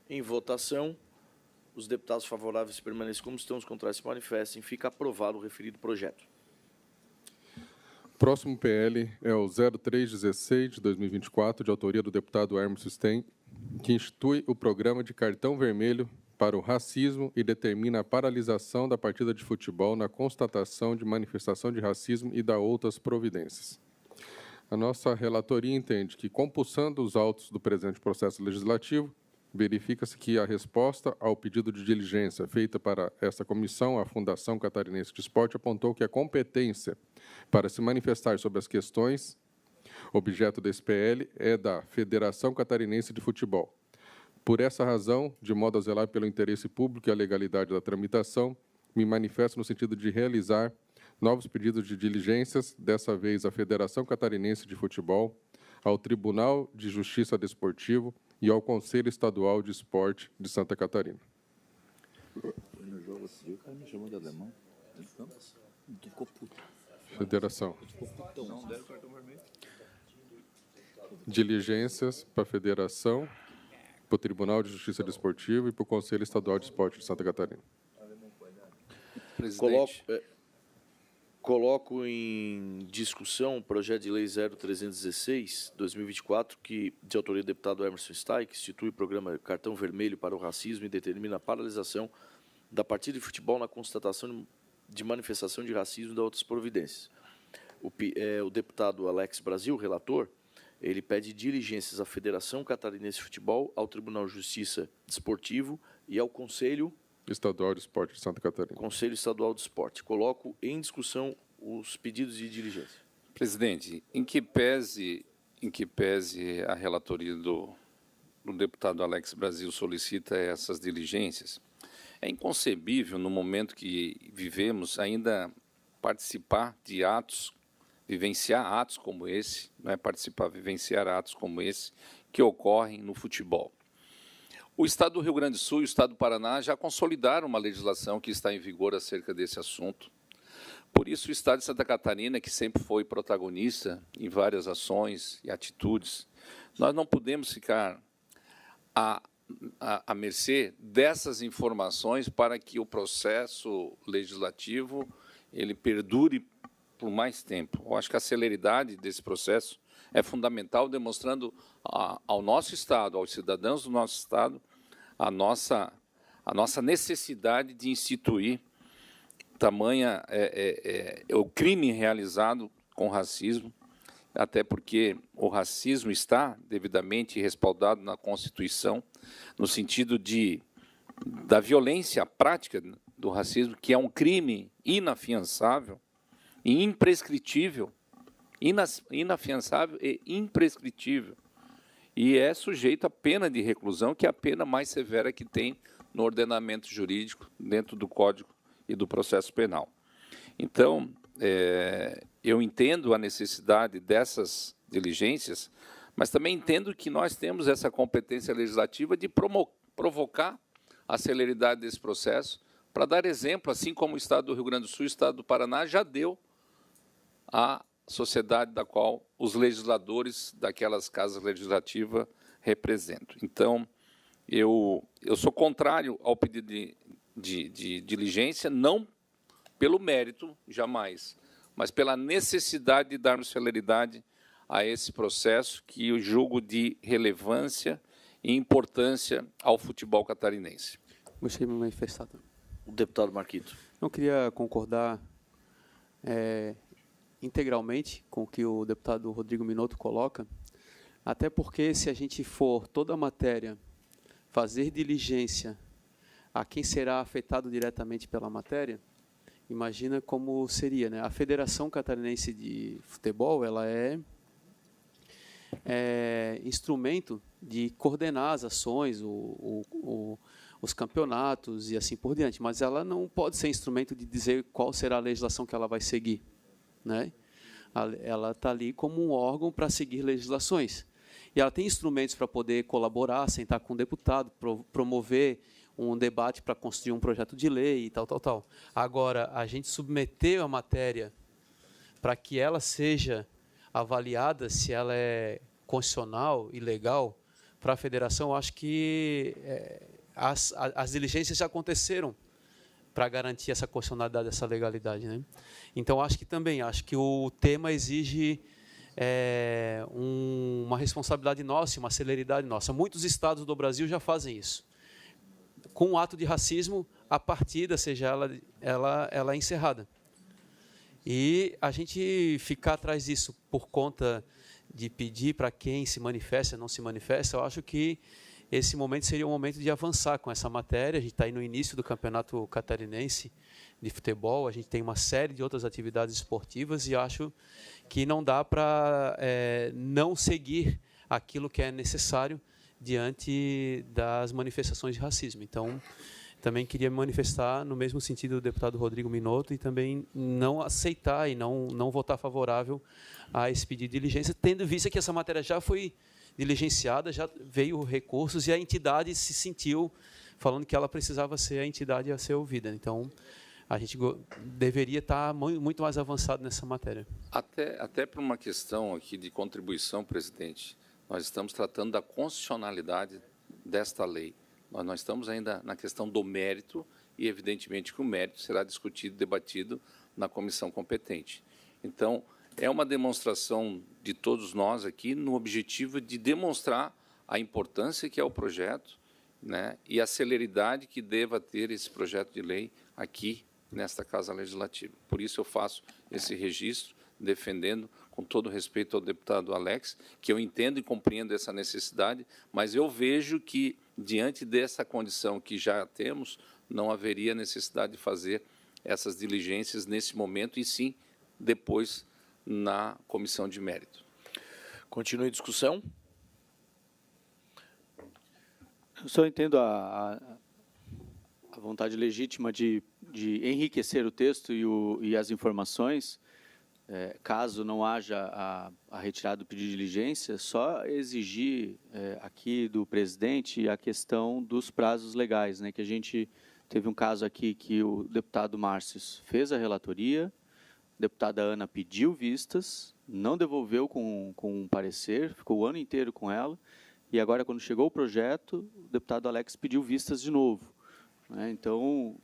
em votação. Os deputados favoráveis permanecem como estão, os contrários se manifestem. Fica aprovado o referido projeto. Próximo PL é o 0316/2024, de autoria do deputado Hermes Stein, que institui o programa de cartão vermelho para o racismo e determina a paralisação da partida de futebol na constatação de manifestação de racismo e dá outras providências. A nossa relatoria entende que, compulsando os autos do presente processo legislativo, verifica-se que a resposta ao pedido de diligência feita para esta comissão, a Fundação Catarinense de Esporte apontou que a competência para se manifestar sobre as questões objeto desse PL é da Federação Catarinense de Futebol. Por essa razão, de modo a zelar pelo interesse público e a legalidade da tramitação, me manifesto no sentido de realizar novos pedidos de diligências, dessa vez à Federação Catarinense de Futebol, ao Tribunal de Justiça Desportivo e ao Conselho Estadual de Esporte de Santa Catarina. Federação. Diligências para a Federação, para o Tribunal de Justiça Desportivo e para o Conselho Estadual de Esporte de Santa Catarina. Coloco, Coloco em discussão o projeto de lei 0316/2024, que de autoria do deputado Emerson Stay, que institui o programa Cartão Vermelho para o Racismo e determina a paralisação da partida de futebol na constatação de manifestação de racismo e de outras providências. O deputado Alex Brasil, relator, ele pede diligências à Federação Catarinense de Futebol, ao Tribunal de Justiça Desportivo e ao Conselho Estadual de Esporte de Santa Catarina. Conselho Estadual do Esporte. Coloco em discussão os pedidos de diligência. Presidente, em que pese a relatoria do deputado Alex Brasil solicita essas diligências, é inconcebível, no momento que vivemos, ainda participar de atos, vivenciar atos como esse, não é participar, vivenciar atos como esse, que ocorrem no futebol. O Estado do Rio Grande do Sul e o Estado do Paraná já consolidaram uma legislação que está em vigor acerca desse assunto. Por isso, o Estado de Santa Catarina, que sempre foi protagonista em várias ações e atitudes, nós não podemos ficar à mercê dessas informações para que o processo legislativo ele perdure por mais tempo. Eu acho que a celeridade desse processo é fundamental, demonstrando ao nosso Estado, aos cidadãos do nosso Estado, a nossa necessidade de instituir tamanha o crime realizado com racismo, até porque o racismo está devidamente respaldado na Constituição, no sentido da violência prática do racismo, que é um crime inafiançável e imprescritível, inafiançável e imprescritível, e é sujeito à pena de reclusão, que é a pena mais severa que tem no ordenamento jurídico, dentro do Código e do Processo Penal. Então, eu entendo a necessidade dessas diligências, mas também entendo que nós temos essa competência legislativa de provocar a celeridade desse processo, para dar exemplo, assim como o Estado do Rio Grande do Sul e o Estado do Paraná já deu à sociedade da qual os legisladores daquelas casas legislativas representam. Então, eu sou contrário ao pedido de diligência, não pelo mérito, jamais, mas pela necessidade de darmos celeridade a esse processo que eu julgo de relevância e importância ao futebol catarinense. Gostaria de me manifestar. O deputado Marquito. Não queria concordar integralmente com o que o deputado Rodrigo Minotto coloca, até porque se a gente for toda a matéria fazer diligência a quem será afetado diretamente pela matéria, imagina como seria, né? A Federação Catarinense de Futebol, ela é instrumento de coordenar as ações, os campeonatos e assim por diante, mas ela não pode ser instrumento de dizer qual será a legislação que ela vai seguir, né? Ela está ali como um órgão para seguir legislações. E ela tem instrumentos para poder colaborar, sentar com o deputado, promover um debate para construir um projeto de lei e tal. Agora, a gente submeteu a matéria para que ela seja avaliada se ela é constitucional e legal para a federação, eu acho que as diligências já aconteceram para garantir essa constitucionalidade, essa legalidade, né? Então, acho que o tema exige uma responsabilidade nossa, uma celeridade nossa. Muitos estados do Brasil já fazem isso. Com o ato de racismo, a partida, seja ela encerrada. E a gente ficar atrás disso por conta de pedir para quem se manifesta, não se manifesta, eu acho que esse momento seria um momento de avançar com essa matéria. A gente está aí no início do Campeonato Catarinense de Futebol, a gente tem uma série de outras atividades esportivas e acho que não dá para não seguir aquilo que é necessário diante das manifestações de racismo. Então, também queria me manifestar no mesmo sentido do deputado Rodrigo Minotto e também não aceitar e não votar favorável a esse pedido de diligência, tendo visto que essa matéria já foi diligenciada, já veio recursos e a entidade se sentiu falando que ela precisava ser a entidade a ser ouvida. Então, a gente deveria estar muito mais avançado nessa matéria. Até por uma questão aqui de contribuição, presidente, nós estamos tratando da constitucionalidade desta lei. Nós estamos ainda na questão do mérito e, evidentemente, que o mérito será discutido, debatido na comissão competente. Então, é uma demonstração de todos nós aqui no objetivo de demonstrar a importância que é o projeto, né, e a celeridade que deva ter esse projeto de lei aqui nesta Casa Legislativa. Por isso eu faço esse registro, defendendo, com todo respeito ao deputado Alex, que eu entendo e compreendo essa necessidade, mas eu vejo que, diante dessa condição que já temos, não haveria necessidade de fazer essas diligências nesse momento, e sim depois na comissão de mérito. Continue a discussão. Eu só entendo a vontade legítima de enriquecer o texto e as informações. Caso não haja a retirada do pedido de diligência, só exigir aqui do presidente a questão dos prazos legais, né? Que a gente teve um caso aqui que o deputado Márcio fez a relatoria, a deputada Ana pediu vistas, não devolveu com um parecer, ficou o ano inteiro com ela, e agora, quando chegou o projeto, o deputado Alex pediu vistas de novo, né? Então,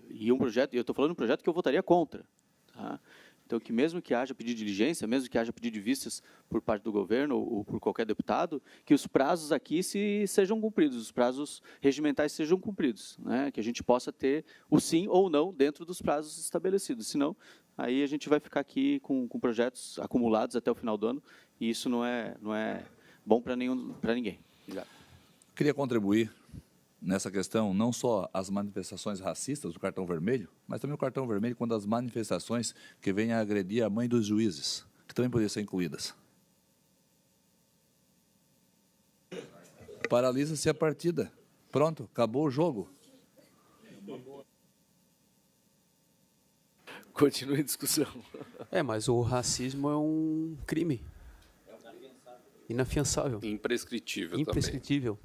e um projeto, e eu estou falando de um projeto que eu votaria contra, tá? Então, que mesmo que haja pedido de diligência, mesmo que haja pedido de vistas por parte do governo ou por qualquer deputado, que os prazos aqui sejam cumpridos, os prazos regimentais sejam cumpridos, né? Que a gente possa ter o sim ou não dentro dos prazos estabelecidos. Senão, aí a gente vai ficar aqui com projetos acumulados até o final do ano, e isso não é bom para ninguém. Obrigado. Queria contribuir nessa questão, não só as manifestações racistas do cartão vermelho, mas também o cartão vermelho quando as manifestações que vêm a agredir a mãe dos juízes, que também poderiam ser incluídas. Paralisa-se a partida. Pronto, acabou o jogo. Continue a discussão. Mas o racismo é um crime. Inafiançável. Imprescritível. Imprescritível.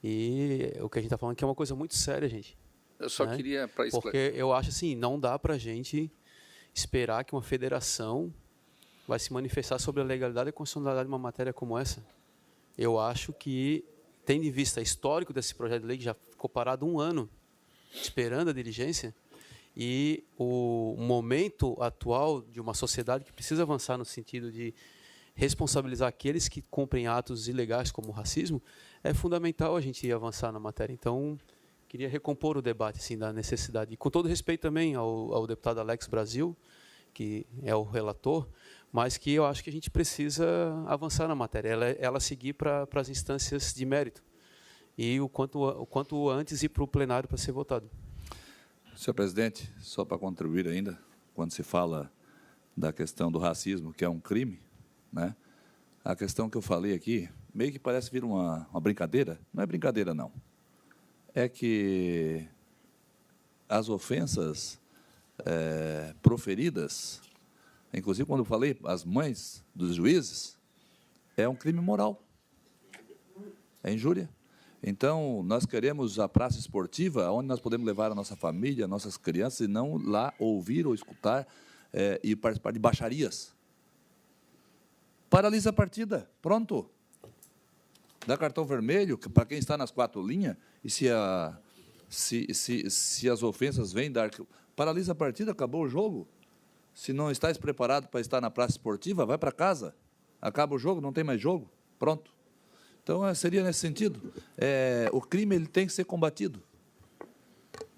E o que a gente está falando aqui é uma coisa muito séria, gente. Eu só queria... Porque eu acho assim, não dá para a gente esperar que uma federação vai se manifestar sobre a legalidade e constitucionalidade de uma matéria como essa. Eu acho que, tendo em vista o histórico desse projeto de lei, que já ficou parado 1 ano, esperando a diligência, e o momento atual de uma sociedade que precisa avançar no sentido de responsabilizar aqueles que cumprem atos ilegais como o racismo, é fundamental a gente avançar na matéria. Então, queria recompor o debate assim, da necessidade. E com todo respeito também ao deputado Alex Brasil, que é o relator, mas que eu acho que a gente precisa avançar na matéria, ela seguir para as instâncias de mérito, e o quanto antes ir para o plenário para ser votado. Senhor presidente, só para contribuir ainda, quando se fala da questão do racismo, que é um crime, né? A questão que eu falei aqui, meio que parece vir uma brincadeira. Não é brincadeira, não. É que as ofensas proferidas, inclusive quando eu falei as mães dos juízes, é um crime moral. É injúria. Então, nós queremos a praça esportiva, onde nós podemos levar a nossa família, nossas crianças, e não lá ouvir ou escutar e participar de baixarias. Paralisa a partida, pronto. Dá cartão vermelho para quem está nas 4 linhas, e se as ofensas vêm, paralisa a partida, acabou o jogo. Se não estás preparado para estar na praça esportiva, vai para casa. Acaba o jogo, não tem mais jogo, pronto. Então, seria nesse sentido. O crime ele tem que ser combatido.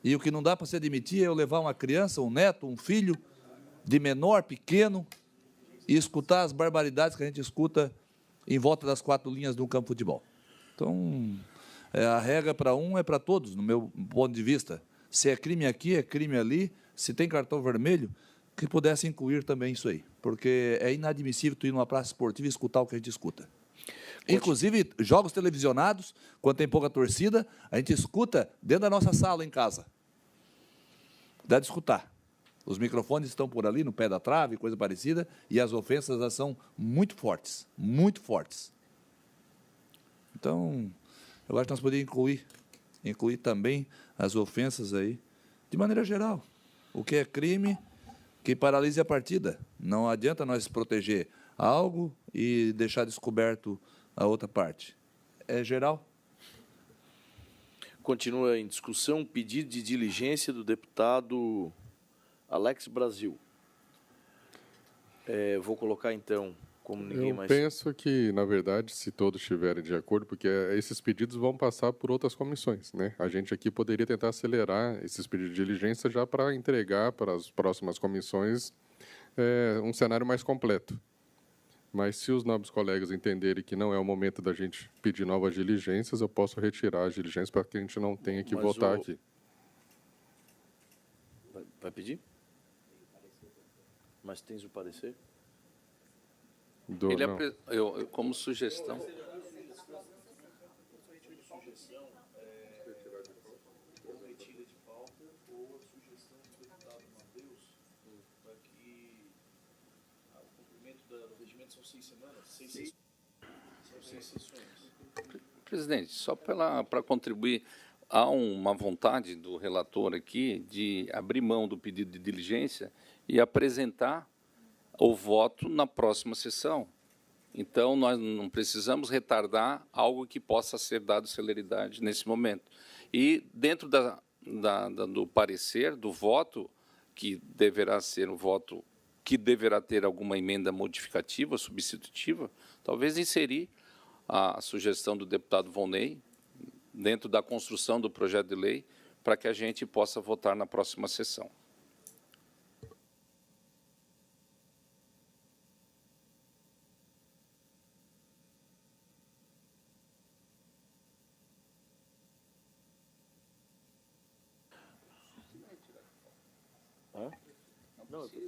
E o que não dá para se admitir é eu levar uma criança, um neto, um filho, de menor, pequeno, e escutar as barbaridades que a gente escuta em volta das 4 linhas de um campo de futebol. Então, a regra para um é para todos, no meu ponto de vista. Se é crime aqui, é crime ali. Se tem cartão vermelho, que pudesse incluir também isso aí. Porque é inadmissível tu ir numa praça esportiva e escutar o que a gente escuta. Inclusive, jogos televisionados, quando tem pouca torcida, a gente escuta dentro da nossa sala em casa. Dá de escutar. Os microfones estão por ali, no pé da trave, coisa parecida, e as ofensas elas são muito fortes, muito fortes. Então, eu acho que nós poderíamos incluir também as ofensas aí, de maneira geral. O que é crime, que paralise a partida. Não adianta nós proteger algo e deixar descoberto a outra parte. É geral. Continua em discussão o pedido de diligência do deputado Alex Brasil. Vou colocar, então, como ninguém mais... Eu penso que, na verdade, se todos estiverem de acordo, porque esses pedidos vão passar por outras comissões, né? A gente aqui poderia tentar acelerar esses pedidos de diligência já para entregar para as próximas comissões um cenário mais completo. Mas se os nobres colegas entenderem que não é o momento da gente pedir novas diligências, eu posso retirar as diligências para que a gente não tenha que votar aqui. Vai pedir? Mas tens o parecer? Eu, como sugestão... Presidente, só para contribuir, há uma vontade do relator aqui de abrir mão do pedido de diligência e apresentar o voto na próxima sessão. Então, nós não precisamos retardar algo que possa ser dado celeridade nesse momento. E, dentro do parecer, do voto, que deverá ser um voto que deverá ter alguma emenda modificativa, substitutiva, talvez inserir a sugestão do deputado Volney dentro da construção do projeto de lei para que a gente possa votar na próxima sessão.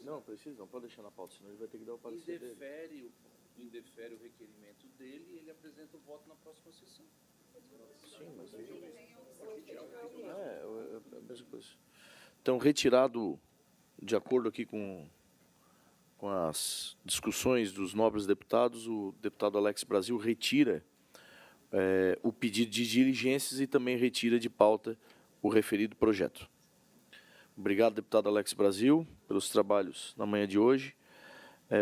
Não precisa, não pode deixar na pauta, senão ele vai ter que dar o parecer dele. Indefere o requerimento dele e ele apresenta o voto na próxima sessão. Sim, mas é a mesma coisa. Então, retirado, de acordo aqui com as discussões dos nobres deputados, o deputado Alex Brasil retira o pedido de diligências e também retira de pauta o referido projeto. Obrigado, deputado Alex Brasil, pelos trabalhos na manhã de hoje.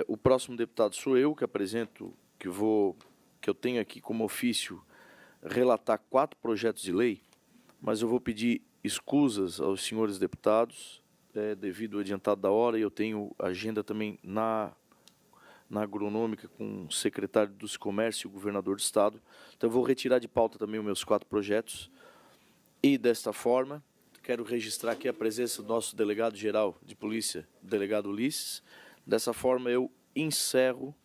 O próximo deputado sou eu, que apresento, que eu tenho aqui como ofício relatar 4 projetos de lei, mas eu vou pedir escusas aos senhores deputados, devido ao adiantado da hora, e eu tenho agenda também na agronômica com o secretário do Comércio e o governador do Estado. Então, eu vou retirar de pauta também os meus 4 projetos, e desta forma, quero registrar aqui a presença do nosso delegado-geral de polícia, o delegado Ulisses. Dessa forma, eu encerramos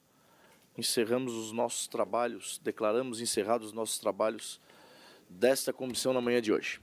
os nossos trabalhos, declaramos encerrados os nossos trabalhos desta comissão na manhã de hoje.